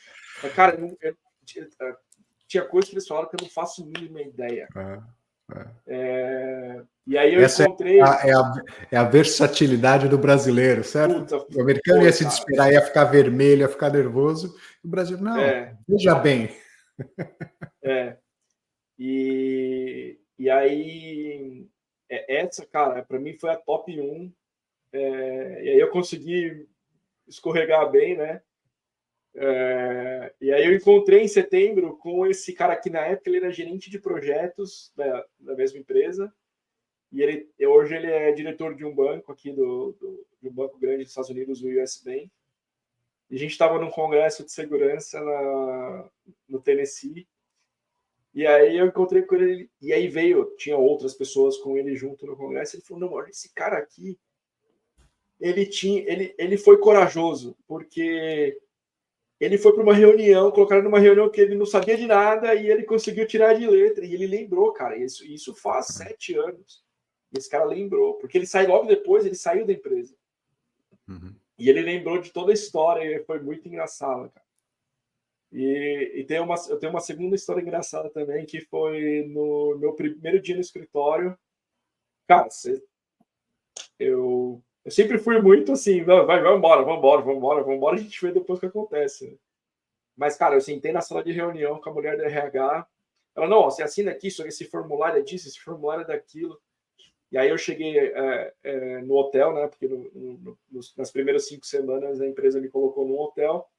Mas, cara, tinha coisa que eles falaram que eu não faço a mínima ideia. E aí eu encontrei... É a versatilidade do brasileiro, certo? Puta, o americano ia se desesperar, ia ficar vermelho, ia ficar nervoso. O Brasil, não, veja bem. E aí, essa, cara, para mim foi a top 1. E aí eu consegui escorregar bem, né? E aí eu encontrei em setembro com esse cara que na época ele era gerente de projetos da mesma empresa. E hoje ele é diretor de um banco aqui, de um banco grande dos Estados Unidos, o US Bank. E a gente estava num congresso de segurança no Tennessee. E aí eu encontrei com ele, e aí tinha outras pessoas com ele junto no congresso. Ele falou, não, olha, esse cara aqui, ele foi corajoso, porque ele foi para uma reunião, colocaram numa reunião que ele não sabia de nada, e ele conseguiu tirar de letra. E ele lembrou, cara, isso faz 7 anos. E esse cara lembrou, porque logo depois, ele saiu da empresa. E ele lembrou de toda a história, e foi muito engraçado, cara. E eu tenho uma segunda história engraçada também, que foi no meu primeiro dia no escritório. Cara, eu Eu sempre fui muito assim, vai, vamos embora, a gente vê depois o que acontece. Né? Mas, cara, eu sentei na sala de reunião com a mulher do RH, ela, não, você assina aqui, esse formulário é disso, esse formulário é daquilo. E aí eu cheguei no hotel, né, porque nas primeiras 5 semanas a empresa me colocou num hotel,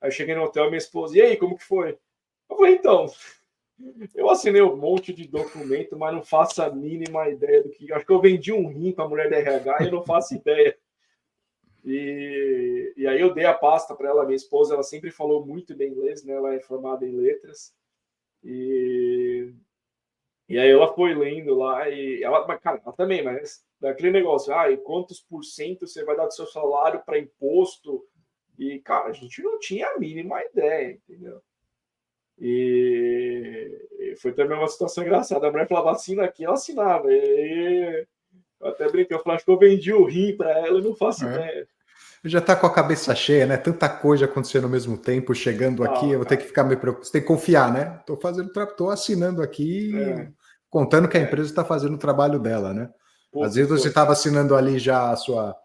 aí eu cheguei no hotel e minha esposa, e aí, como que foi? Eu falei, então, eu assinei um monte de documento, mas não faço a mínima ideia do que... Acho que eu vendi um rim para a mulher da RH e eu não faço ideia. E aí eu dei a pasta para ela, minha esposa, ela sempre falou muito bem inglês, né? Ela é formada em letras. E aí ela foi lendo lá e ela, cara, ela também, mas daquele negócio, e quantos por cento você vai dar do seu salário para imposto? E, cara, a gente não tinha a mínima ideia, entendeu? E foi também uma situação engraçada. A mulher falava, assina aqui, ela assinava. E eu até brinquei, eu falei, acho que eu vendi o rim para ela, eu não faço ideia. Já tá com a cabeça cheia, né? Tanta coisa acontecendo ao mesmo tempo, chegando aqui, eu vou ter que ficar me preocupando. Você tem que confiar, né? Tô assinando aqui, contando que a empresa está fazendo o trabalho dela, né? Às vezes você estava assinando ali já a sua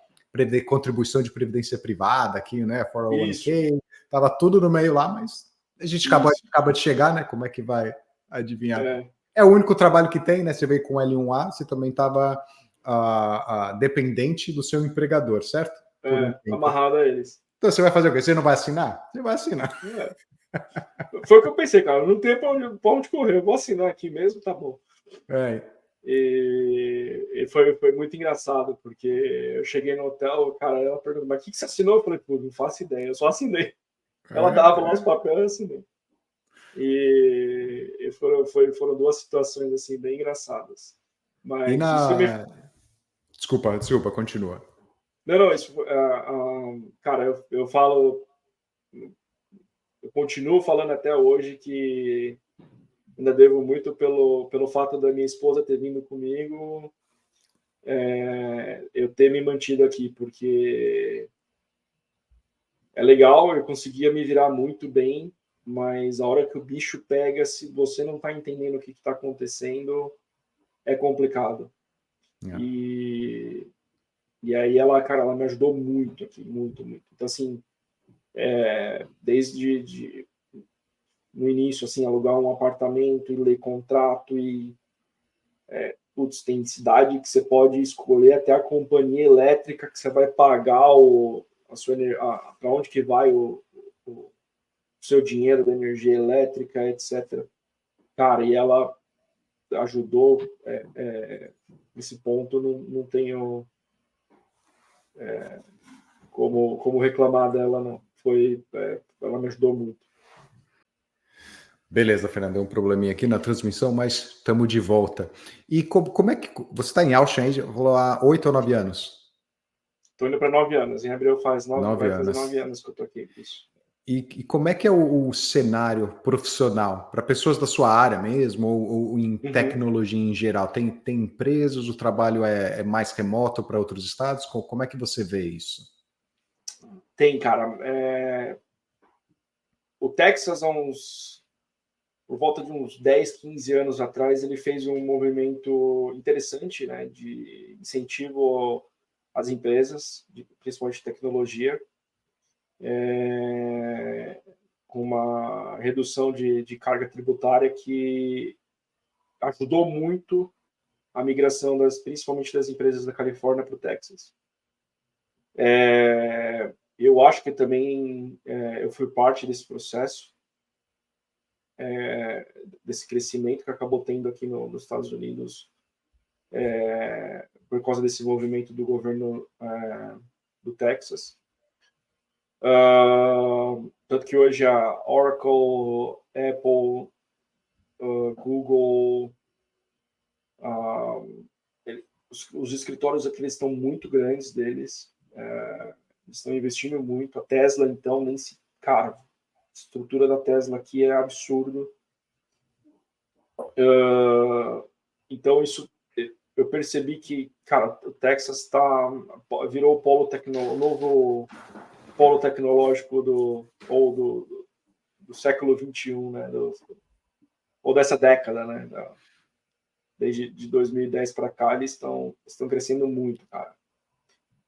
contribuição de previdência privada aqui, né? 401k, estava tudo no meio lá, mas a gente acaba de chegar, né? Como é que vai adivinhar? É o único trabalho que tem, né? Você veio com L1A, você também estava dependente do seu empregador, certo? Amarrado a eles. Então você vai fazer o quê? Você não vai assinar? Você vai assinar. Foi o que eu pensei, cara. Não tem pra onde correr. Eu vou assinar aqui mesmo, tá bom. E foi muito engraçado, porque eu cheguei no hotel, cara, ela perguntou, mas o que você assinou? Eu falei, pô, não faço ideia, eu só assinei. Ela dava lá os papéis, eu assinei. E foram duas situações, assim, bem engraçadas. Mas isso me... Desculpa, continua. Não, isso... cara, eu falo... Eu continuo falando até hoje que ainda devo muito pelo fato da minha esposa ter vindo comigo, eu ter me mantido aqui, porque é legal, eu conseguia me virar muito bem, mas a hora que o bicho pega, se você não está entendendo o que está acontecendo, é complicado. E aí ela me ajudou muito aqui, muito. Então, assim, desde no início, assim, alugar um apartamento e ler contrato e tem cidade que você pode escolher até a companhia elétrica que você vai pagar para onde que vai o seu dinheiro da energia elétrica, etc. Cara, e ela ajudou nesse ponto, não tenho como reclamar dela, não. Ela me ajudou muito. Beleza, Fernando, deu um probleminha aqui na transmissão, mas estamos de volta. E como é que... Você está em Austin aí, falou há 8 ou 9 anos? Estou indo para 9 anos. Em abril vai fazer 9 anos que eu estou aqui. Isso. E como é que é o cenário profissional para pessoas da sua área mesmo, ou em tecnologia em geral? Tem empresas, o trabalho é mais remoto para outros estados? Como é que você vê isso? Tem, cara. O Texas, por volta de uns 10, 15 anos atrás, ele fez um movimento interessante, né, de incentivo às empresas, principalmente de tecnologia, com uma redução de carga tributária que ajudou muito a migração principalmente das empresas da Califórnia para o Texas. Eu acho que também eu fui parte desse processo, desse crescimento que acabou tendo aqui nos Estados Unidos, por causa desse movimento do governo do Texas. Tanto que hoje a Oracle, Apple, Google, os escritórios aqui estão muito grandes deles, estão investindo muito. A Tesla, então, nem se... Cara, a estrutura da Tesla aqui é absurdo. Então, isso eu percebi que, cara, o Texas virou o novo polo tecnológico do século XXI, né? Ou dessa década, né? Desde de 2010 para cá, eles estão crescendo muito, cara.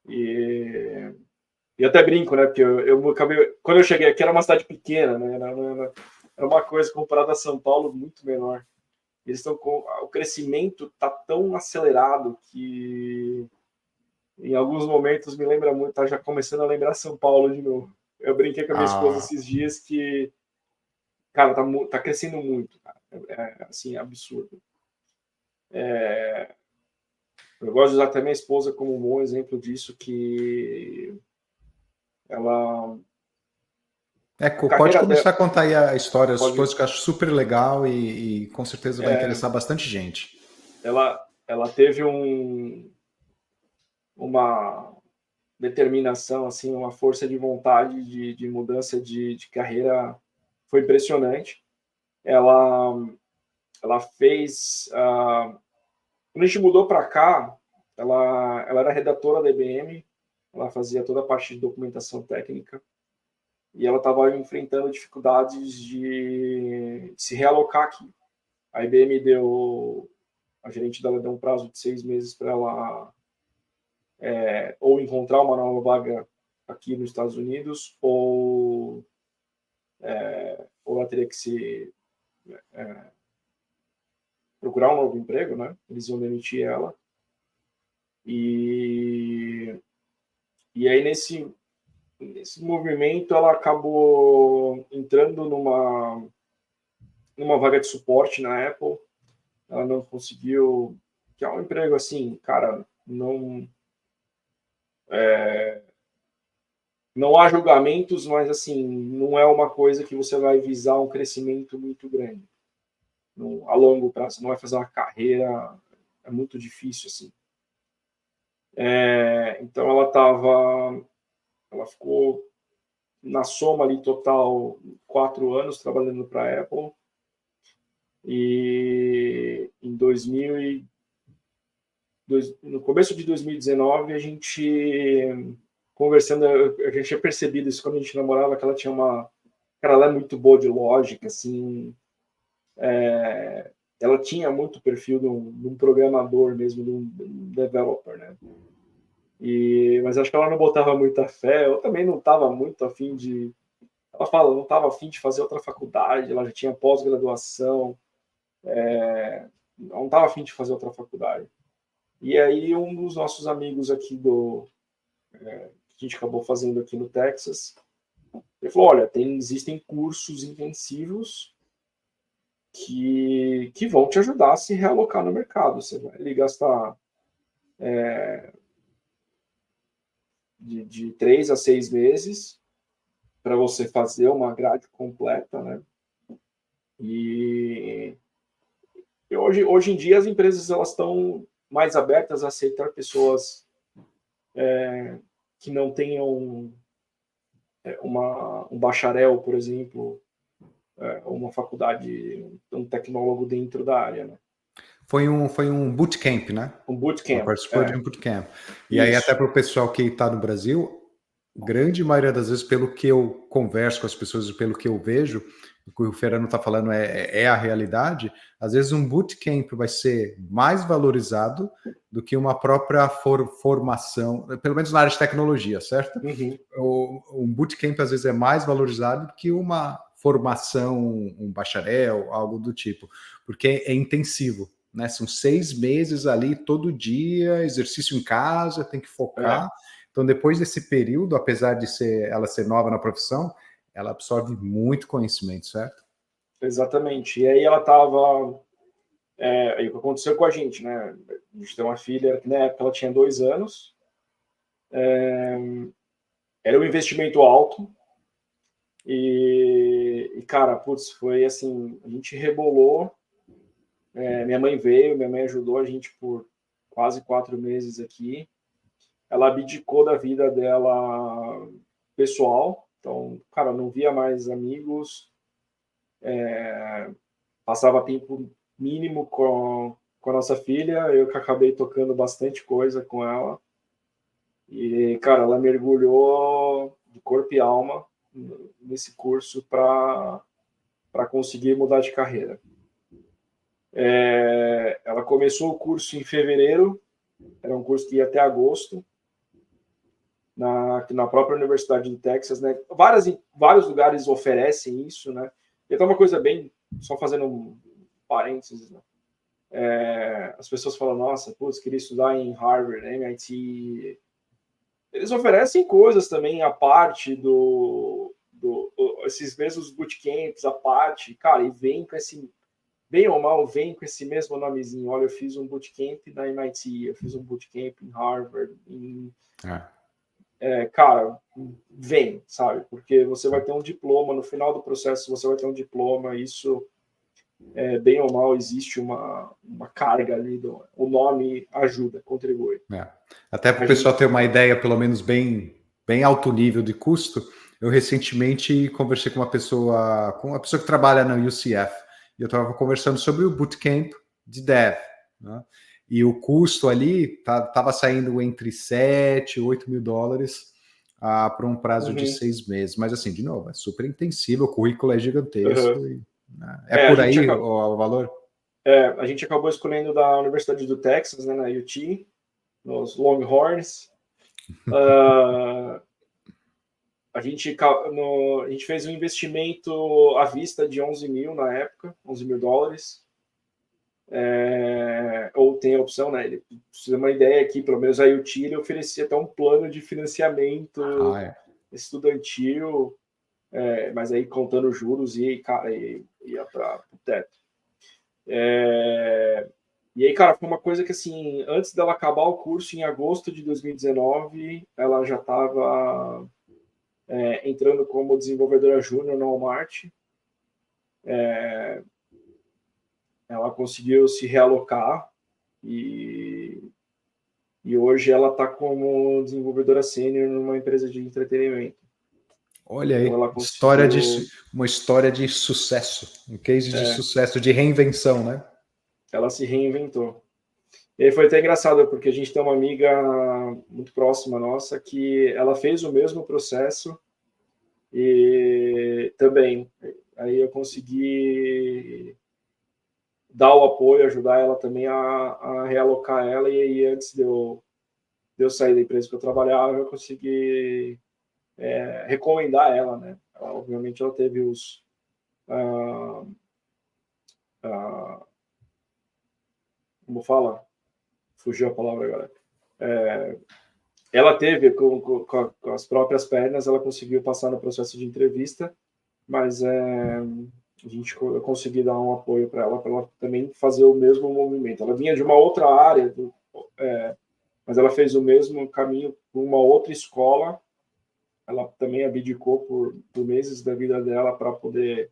E até brinco, né? Porque eu acabei. Quando eu cheguei aqui, era uma cidade pequena, né? Era uma coisa comparada a São Paulo muito menor. Eles estão com. O crescimento está tão acelerado que em alguns momentos me lembra muito, tá já começando a lembrar São Paulo de novo. Eu brinquei com a minha esposa Ah, esses dias que, cara, tá crescendo muito, cara. Assim, absurdo. Eu gosto de usar até minha esposa como um bom exemplo disso, que ela. A pode carreira dela. começar a contar aí a história, as Pode. coisas que eu acho super legal e com certeza vai É, interessar bastante gente. ela teve uma determinação, assim, uma força de vontade de mudança de carreira foi impressionante. Ela, ela fez. Quando a gente mudou para cá, ela era redatora da IBM, ela fazia toda a parte de documentação técnica e ela estava enfrentando dificuldades de se realocar aqui. A IBM a gerente dela deu um prazo de 6 meses para ela ou encontrar uma nova vaga aqui nos Estados Unidos ou ela teria que se procurar um novo emprego, né? Eles iam demitir ela. E, e aí, nesse movimento, ela acabou entrando numa vaga de suporte na Apple. Ela não conseguiu, que é um emprego assim, cara, não há julgamentos, mas assim, não é uma coisa que você vai visar um crescimento muito grande. A longo prazo, você não vai fazer uma carreira, é muito difícil assim. Então ela ficou na soma ali total 4 anos trabalhando para a Apple e no começo de 2019 a gente conversando, a gente tinha percebido isso quando a gente namorava, que ela tinha cara, ela é muito boa de lógica, assim, ela tinha muito perfil de um programador mesmo, de um developer, né? Mas acho que ela não botava muita fé, eu também não estava muito afim de. Ela fala, não estava afim de fazer outra faculdade, ela já tinha pós-graduação, não estava afim de fazer outra faculdade. E aí um dos nossos amigos aqui que a gente acabou fazendo aqui no Texas, ele falou, olha, existem cursos intensivos que vão te ajudar a se realocar no mercado. Você vai ali gastar de 3 a 6 meses para você fazer uma grade completa, né? E hoje em dia as empresas elas estão mais abertas a aceitar pessoas que não tenham um bacharel, por exemplo, uma faculdade, um tecnólogo dentro da área, né? Foi um bootcamp, né? Um Ela bootcamp, participou de um bootcamp. E aí, até isso. para o pessoal que está no Brasil, grande maioria das vezes, pelo que eu converso com as pessoas e pelo que eu vejo, o que o Fernando está falando é a realidade. Às vezes, um bootcamp vai ser mais valorizado do que uma própria formação, pelo menos na área de tecnologia, certo? Uhum. Um bootcamp, às vezes, é mais valorizado do que uma formação, um bacharel, algo do tipo, porque é intensivo. Né? São 6 meses ali, todo dia, exercício em casa, tem que focar. Então, depois desse período, apesar de ela ser nova na profissão, ela absorve muito conhecimento, certo? Exatamente. E aí ela estava. Aí o que aconteceu com a gente, né? A gente tem uma filha que na época ela tinha 2 anos. Era um investimento alto. Cara, putz, foi assim: a gente rebolou. Minha mãe veio, minha mãe ajudou a gente por quase 4 meses aqui. Ela abdicou da vida dela pessoal. Então, cara, não via mais amigos, passava tempo mínimo com a nossa filha. Eu que acabei tocando bastante coisa com ela. E, cara, ela mergulhou de corpo e alma nesse curso para conseguir mudar de carreira. Ela começou o curso em fevereiro, era um curso que ia até agosto. na própria Universidade do Texas, né? Vários lugares oferecem isso, né? E até uma coisa bem, só fazendo um parênteses, né? As pessoas falam, nossa, putz, queria estudar em Harvard, MIT. Eles oferecem coisas também à parte esses mesmos bootcamps, à parte, cara, e bem ou mal, vem com esse mesmo nomezinho. Olha, eu fiz um bootcamp na MIT, eu fiz um bootcamp em Harvard, cara, vem, sabe? Porque você vai ter um diploma, no final do processo você vai ter um diploma, isso, bem ou mal, existe uma carga ali, o nome ajuda, contribui. Até para o pessoal ter uma ideia, pelo menos bem alto nível de custo, eu recentemente conversei com uma pessoa que trabalha na UCF, e eu estava conversando sobre o bootcamp de Dev, né? E o custo ali estava saindo entre 7 e 8 mil dólares para um prazo de 6 meses. Mas, assim, de novo, é super intensivo, o currículo é gigantesco. E, por aí o valor? A gente acabou escolhendo da Universidade do Texas, né, na UT, nos Longhorns. A gente fez um investimento à vista de 11 mil na época, 11 mil dólares. Ou tem a opção, né? Ele precisa ter uma ideia aqui, pelo menos a UT ele oferecia até um plano de financiamento estudantil, mas aí contando juros ia para o teto. E aí, cara, foi uma coisa que, assim, antes dela acabar o curso, em agosto de 2019, ela já estava entrando como desenvolvedora júnior no Walmart. Ela conseguiu se realocar e hoje ela está como desenvolvedora sênior numa empresa de entretenimento. Olha aí, então, uma história de sucesso, um case de sucesso, de reinvenção, né? Ela se reinventou. E aí foi até engraçado, porque a gente tem uma amiga muito próxima nossa que ela fez o mesmo processo e também. Aí eu consegui dar o apoio, ajudar ela também a realocar ela, e aí antes de eu sair da empresa que eu trabalhava, eu consegui recomendar ela, né? Obviamente ela teve os... como fala? Fugiu a palavra agora. Ela teve, com as próprias pernas, ela conseguiu passar no processo de entrevista, mas eu consegui dar um apoio para ela também fazer o mesmo movimento. Ela vinha de uma outra área, mas ela fez o mesmo caminho com uma outra escola. Ela também abdicou por meses da vida dela para poder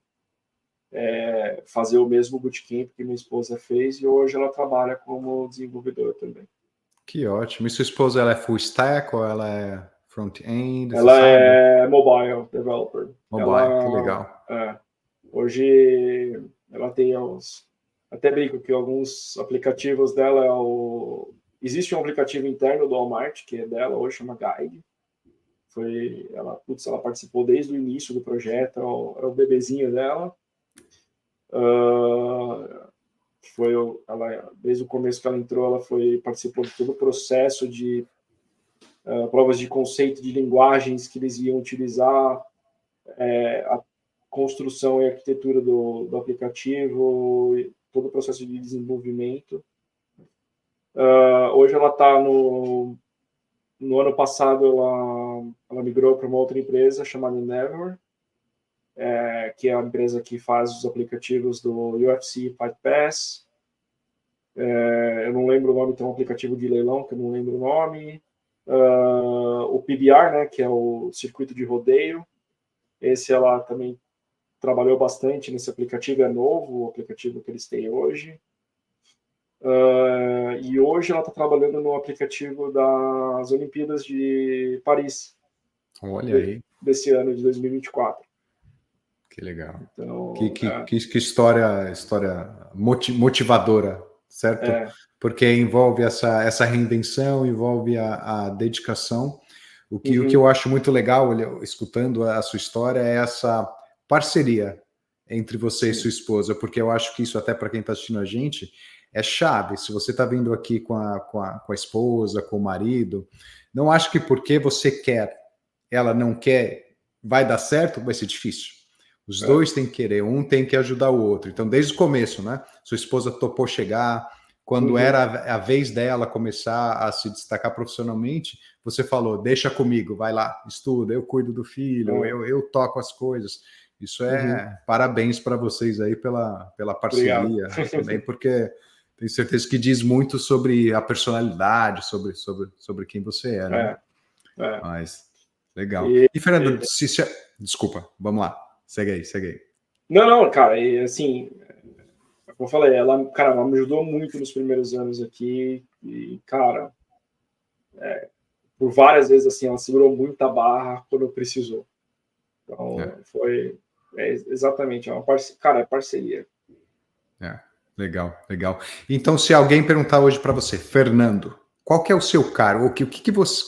fazer o mesmo bootcamp que minha esposa fez, e hoje ela trabalha como desenvolvedora também. Que ótimo. E sua esposa, ela é full stack ou ela é front-end? Ela é mobile developer. Mobile, que legal. Hoje ela tem até brinco que alguns aplicativos dela existe um aplicativo interno do Walmart que é dela, hoje chama Guide. Ela participou desde o início do projeto, era o bebezinho dela. Desde o começo que ela entrou, ela participou de todo o processo de provas de conceito de linguagens que eles iam utilizar, a construção e arquitetura do aplicativo, todo o processo de desenvolvimento. Hoje ela está no ano passado ela migrou para uma outra empresa chamada Endeavor, que é a empresa que faz os aplicativos do UFC Fight Pass. Eu não lembro o nome, tem um aplicativo de leilão que eu não lembro o nome. O PBR, né, que é o circuito de rodeio. Esse ela também trabalhou bastante nesse aplicativo, é novo o aplicativo que eles têm hoje. E hoje ela está trabalhando no aplicativo das Olimpíadas de Paris. Olha aí. Desse ano de 2024. Que legal. Então, que história motivadora, certo? Porque envolve essa reinvenção, envolve a dedicação. O que eu acho muito legal, escutando a sua história, é essa parceria entre você e sua esposa, porque eu acho que isso, até para quem está assistindo a gente, é chave. Se você está vindo aqui com a esposa, com o marido, não acho que porque você quer, ela não quer, vai dar certo, vai ser difícil. Os dois têm que querer, um tem que ajudar o outro. Então, desde o começo, né? Sua esposa topou chegar, quando era a vez dela começar a se destacar profissionalmente, você falou, deixa comigo, vai lá, estuda, eu cuido do filho, eu toco as coisas. Isso parabéns para vocês aí pela parceria, também porque tenho certeza que diz muito sobre a personalidade, sobre quem você é, né? Mas, legal. E Fernando, desculpa, vamos lá, segue aí. Não, cara, e assim, como eu falei, ela me ajudou muito nos primeiros anos aqui, e, cara, por várias vezes, assim, ela segurou muito a barra quando precisou. Então, foi exatamente, cara, é parceria. Legal. Então, se alguém perguntar hoje para você, Fernando, qual que é o seu cargo?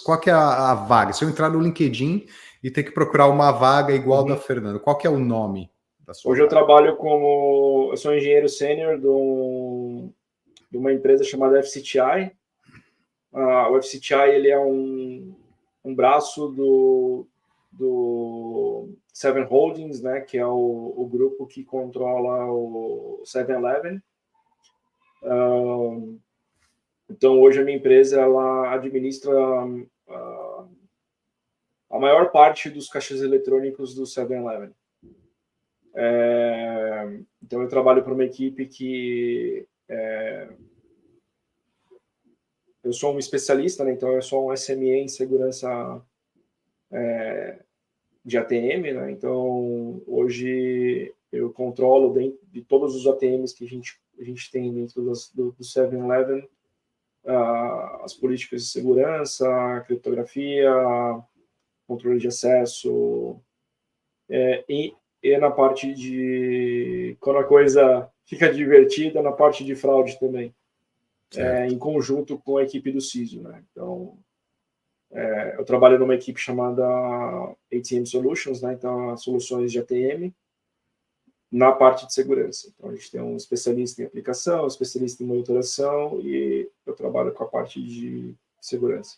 Qual que é a vaga? Se eu entrar no LinkedIn e ter que procurar uma vaga igual da Fernando, qual que é o nome da sua Hoje vaga? eu trabalho eu sou engenheiro sênior de uma empresa chamada FCTI. O FCTI ele é um braço do Seven Holdings, né, que é o grupo que controla o 7-Eleven. Então, hoje a minha empresa ela administra a maior parte dos caixas eletrônicos do 7-Eleven. Então, eu trabalho para uma equipe que eu sou um especialista, né? Então eu sou um SME em segurança de ATM, né? Então hoje eu controlo dentro de todos os ATMs que a gente tem dentro do 7-Eleven, as políticas de segurança, criptografia, controle de acesso, e na parte de quando a coisa fica divertida, na parte de fraude também, em conjunto com a equipe do CISO, né? Então eu trabalho numa equipe chamada ATM Solutions, né? Então, soluções de ATM na parte de segurança. Então, a gente tem um especialista em aplicação, um especialista em monitoração e eu trabalho com a parte de segurança.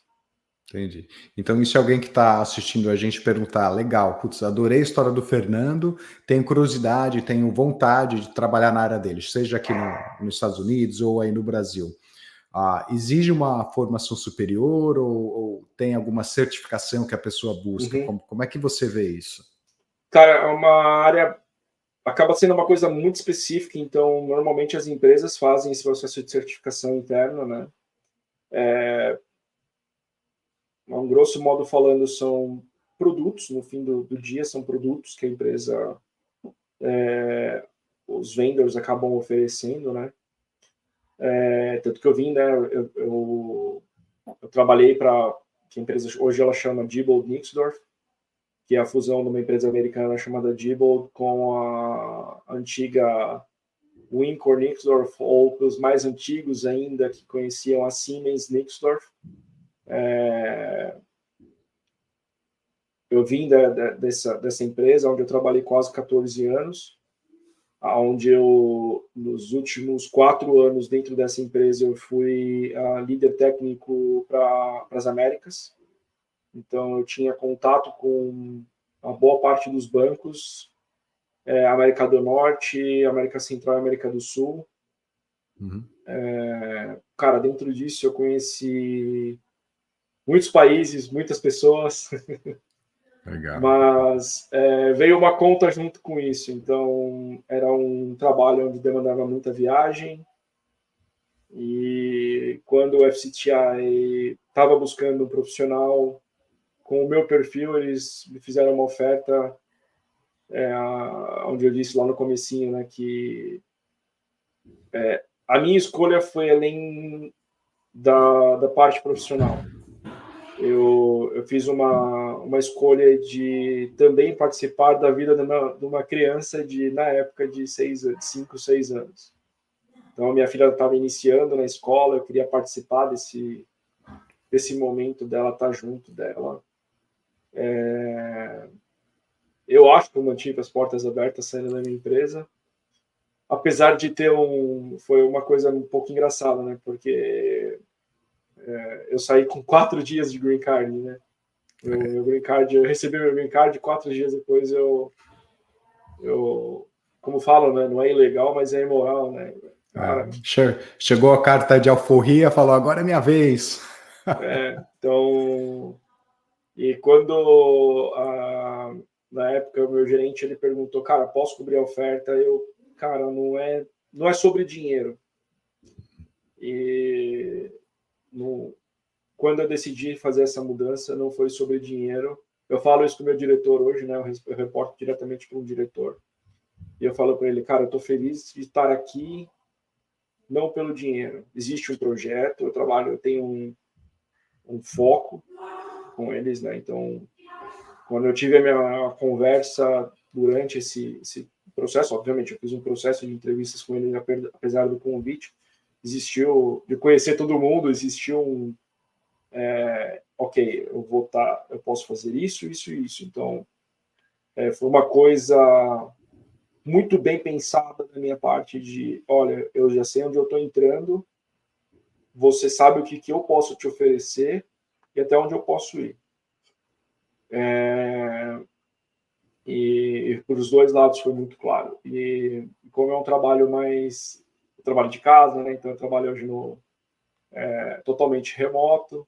Entendi. Então, e se alguém que está assistindo a gente perguntar, legal, putz, adorei a história do Fernando, tenho curiosidade, tenho vontade de trabalhar na área dele, seja aqui nos Estados Unidos ou aí no Brasil. Exige uma formação superior ou tem alguma certificação que a pessoa busca? Como é que você vê isso? Cara, é uma área, acaba sendo uma coisa muito específica, então normalmente as empresas fazem esse processo de certificação interna, né? Um grosso modo falando, são produtos, no fim do dia, são produtos que a empresa, os vendors acabam oferecendo, né? Tanto que eu vim, né? Eu trabalhei para que a empresa hoje ela chama Diebold Nixdorf, que é a fusão de uma empresa americana chamada Diebold com a antiga Wincor Nixdorf, ou os mais antigos ainda que conheciam a Siemens Nixdorf. Eu vim dessa empresa, onde eu trabalhei quase 14 anos, onde nos últimos 4 anos dentro dessa empresa, eu fui líder técnico para as Américas. Então, eu tinha contato com a boa parte dos bancos, América do Norte, América Central e América do Sul. Cara, dentro disso eu conheci muitos países, muitas pessoas. Legal. Mas veio uma conta junto com isso. Então, era um trabalho onde demandava muita viagem. E quando o FCTI estava buscando um profissional com o meu perfil, eles me fizeram uma oferta, onde eu disse lá no comecinho, né, que a minha escolha foi além da parte profissional. Eu fiz uma escolha de também participar da vida de uma criança na época de 5, 6 anos. Então, a minha filha estava iniciando na escola, eu queria participar desse momento dela estar junto dela. Eu acho que eu mantive as portas abertas saindo da minha empresa. apesar de ter foi uma coisa um pouco engraçada, né? Porque eu saí com 4 dias de green card, né? Meu green card, eu recebi meu green card, 4 dias depois como falam, né? Não é ilegal, mas é imoral, né? Cara, Chegou a carta de alforria, falou, agora é minha vez. Então, e quando na época o meu gerente ele perguntou, cara, posso cobrir a oferta? Cara, não é sobre dinheiro. E quando eu decidi fazer essa mudança, não foi sobre dinheiro. Eu falo isso com o meu diretor hoje, né? Eu reporto diretamente para um diretor. E eu falo para ele, cara, eu estou feliz de estar aqui, não pelo dinheiro. Existe um projeto, eu tenho um foco com eles, né? Então, quando eu tive a minha conversa durante esse processo, obviamente, eu fiz um processo de entrevistas com eles, apesar do convite, existiu, de conhecer todo mundo, existiu ok, eu posso fazer isso, isso e isso. Então, foi uma coisa muito bem pensada da minha parte de, olha, eu já sei onde eu estou entrando, você sabe o que eu posso te oferecer e até onde eu posso ir. E por os dois lados foi muito claro. E como é um trabalho trabalho de casa, né? Então eu trabalho hoje totalmente remoto.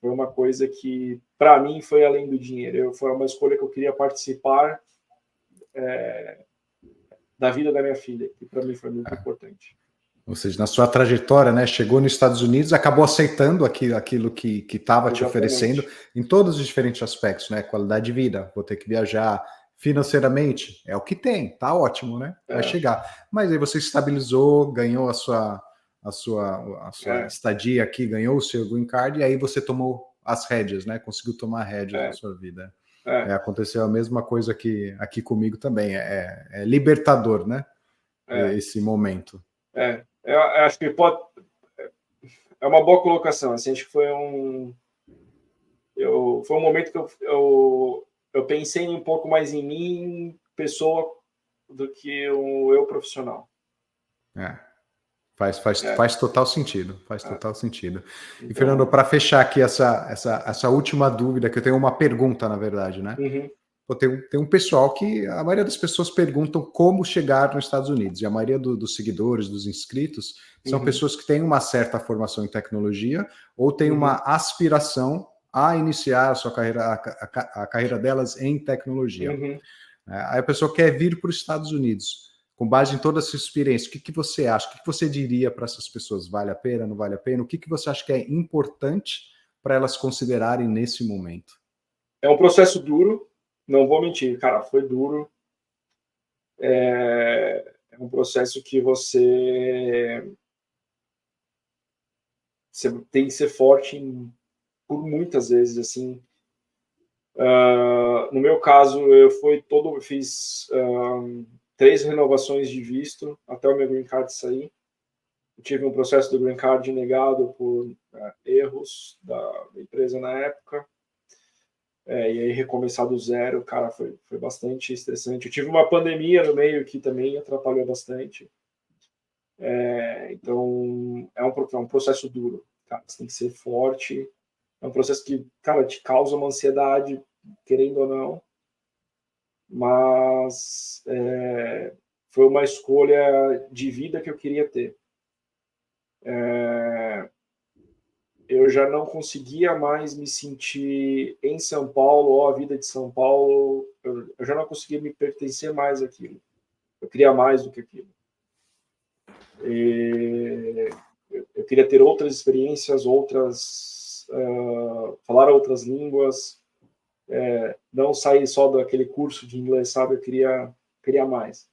Foi uma coisa que, para mim, foi além do dinheiro. Foi uma escolha que eu queria participar da vida da minha filha, que para mim foi muito importante. Ou seja, na sua trajetória, né, chegou nos Estados Unidos, acabou aceitando aquilo que estava te oferecendo em todos os diferentes aspectos, né? Qualidade de vida, vou ter que viajar financeiramente, é o que tem, tá ótimo, né? Vai chegar. Mas aí você estabilizou, ganhou a sua estadia aqui, ganhou o seu green card, e aí você tomou as rédeas, né? Conseguiu tomar rédeas da sua vida. Aconteceu a mesma coisa aqui comigo também. É libertador, né? Esse momento. Eu acho que é uma boa colocação. Assim, acho que foi um momento que eu pensei um pouco mais em mim, pessoa, do que o eu profissional. Faz total sentido. Faz total sentido. Então, e, Fernando, para fechar aqui essa última dúvida, que eu tenho uma pergunta, na verdade, né? Uhum. Pô, tem um pessoal que a maioria das pessoas perguntam como chegar nos Estados Unidos, e a maioria dos seguidores, dos inscritos, são pessoas que têm uma certa formação em tecnologia ou têm uma aspiração a iniciar a sua carreira, a carreira delas em tecnologia. Aí a pessoa quer vir para os Estados Unidos. Com base em toda essa experiência, o que você acha? O que você diria para essas pessoas? Vale a pena, não vale a pena? O que você acha que é importante para elas considerarem nesse momento? É um processo duro, não vou mentir, cara, foi duro. É um processo que você tem que ser forte por muitas vezes, assim. No meu caso, eu fiz 3 renovações de visto até o meu green card sair. Eu tive um processo do green card negado por erros da empresa na época. E aí recomeçar do zero, cara, foi bastante estressante. Eu tive uma pandemia no meio que também atrapalhou bastante. Então, é um processo duro, cara. Você tem que ser forte. É um processo que, cara, te causa uma ansiedade, querendo ou não. Mas foi uma escolha de vida que eu queria ter. Eu já não conseguia mais me sentir em São Paulo, ou a vida de São Paulo, eu já não conseguia me pertencer mais àquilo. Eu queria mais do que aquilo. Eu queria ter outras experiências, falar outras línguas, não sair só daquele curso de inglês, sabe? Eu queria mais.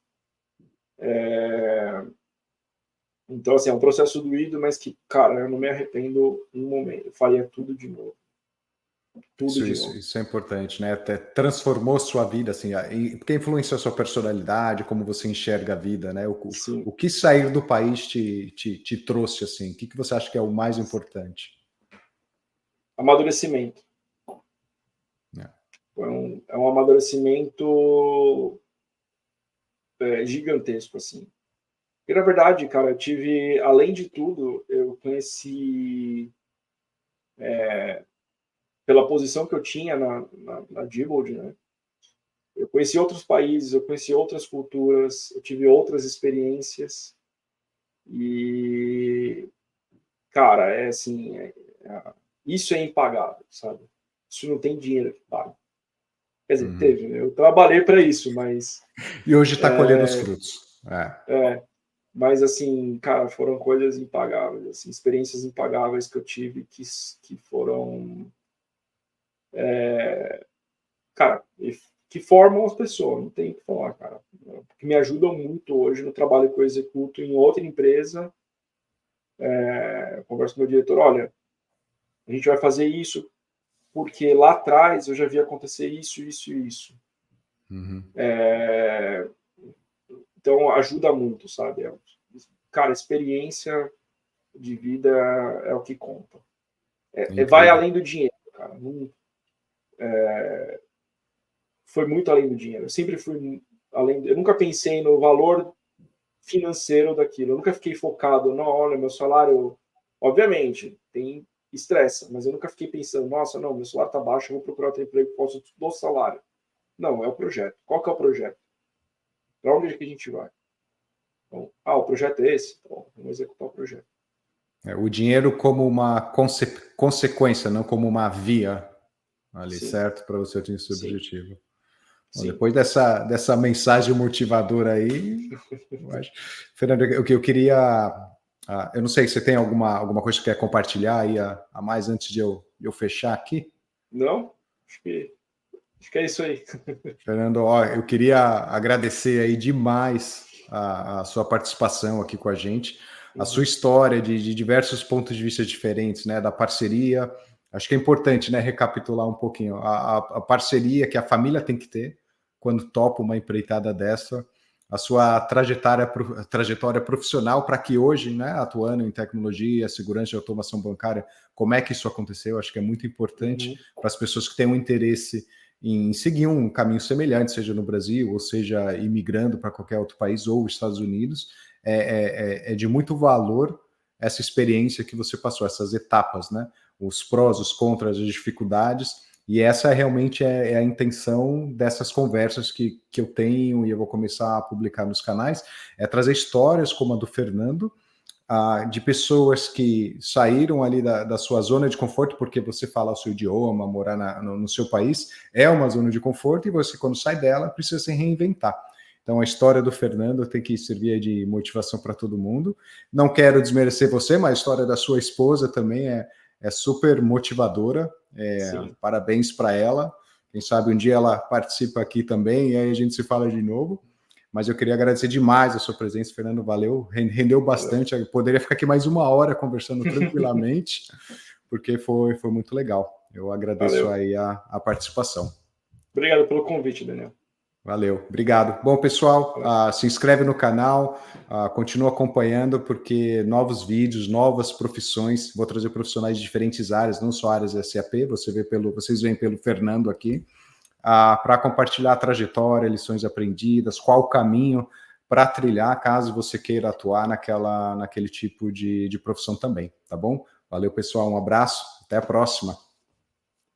Então, assim, é um processo doído, mas que, cara, eu não me arrependo um momento. Eu faria tudo de novo. Isso é importante, né? Até transformou sua vida, assim, porque influenciou a sua personalidade, como você enxerga a vida, né? O que sair do país te trouxe, assim? O que você acha que é o mais importante? Amadurecimento. É um amadurecimento gigantesco, assim. E, na verdade, cara, eu tive, além de tudo, eu conheci, pela posição que eu tinha na Diebold, né? Eu conheci outros países, eu conheci outras culturas, eu tive outras experiências. E, cara, é assim, isso é impagável, sabe? Isso não tem dinheiro que pague. Quer dizer, teve, né? Eu trabalhei para isso, mas... E hoje está colhendo os frutos. Mas, assim, cara, foram coisas impagáveis, assim, experiências impagáveis que eu tive que foram... cara, que formam as pessoas, não tem o que falar, cara. Que me ajudam muito hoje no trabalho que eu executo em outra empresa. Eu converso com o meu diretor, olha, a gente vai fazer isso porque lá atrás eu já vi acontecer isso, isso e isso. Então, ajuda muito, sabe? Cara, experiência de vida é o que conta. Vai além do dinheiro, cara. Não, foi muito além do dinheiro. Eu sempre fui além. Eu nunca pensei no valor financeiro daquilo. Eu nunca fiquei focado, não, olha, meu salário. Obviamente, tem estresse, mas eu nunca fiquei pensando, nossa, não, meu salário está baixo, eu vou procurar outro emprego por causa do salário. Não, é o projeto. Qual que é o projeto? Para onde é que a gente vai? Então, o projeto é esse? Então, vamos executar o projeto. O dinheiro como uma consequência, não como uma via ali, Sim. certo? Para você atingir seu Sim. objetivo. Bom, Sim. depois dessa mensagem motivadora aí, Fernando, o que eu queria... eu não sei se você tem alguma coisa que quer compartilhar aí a mais antes de eu fechar aqui. Não? Acho que é isso aí. Fernando, eu queria agradecer aí demais a sua participação aqui com a gente, a sua história de diversos pontos de vista diferentes, né, da parceria. Acho que é importante, né, recapitular um pouquinho a parceria que a família tem que ter quando topa uma empreitada dessa, a sua trajetória profissional para que hoje, né, atuando em tecnologia, segurança e automação bancária, como é que isso aconteceu? Acho que é muito importante para as pessoas que têm um interesse em seguir um caminho semelhante, seja no Brasil, ou seja imigrando para qualquer outro país, ou Estados Unidos. É de muito valor essa experiência que você passou, essas etapas, né? Os prós, os contras, as dificuldades, e essa realmente é a intenção dessas conversas que eu tenho e eu vou começar a publicar nos canais, é trazer histórias como a do Fernando, de pessoas que saíram ali da sua zona de conforto, porque você fala o seu idioma, morar no seu país, é uma zona de conforto, e você, quando sai dela, precisa se reinventar. Então, a história do Fernando tem que servir de motivação para todo mundo. Não quero desmerecer você, mas a história da sua esposa também é super motivadora. Parabéns para ela. Quem sabe um dia ela participa aqui também, e aí a gente se fala de novo. Mas eu queria agradecer demais a sua presença, Fernando, valeu, rendeu bastante, eu poderia ficar aqui mais uma hora conversando tranquilamente, porque foi muito legal. Eu agradeço aí a participação. Obrigado pelo convite, Daniel. Valeu, obrigado. Bom, pessoal, se inscreve no canal, continua acompanhando, porque novos vídeos, novas profissões, vou trazer profissionais de diferentes áreas, não só áreas SAP, vocês veem pelo Fernando aqui, para compartilhar a trajetória, lições aprendidas, qual o caminho para trilhar, caso você queira atuar naquele tipo de profissão também, tá bom? Valeu, pessoal, um abraço, até a próxima.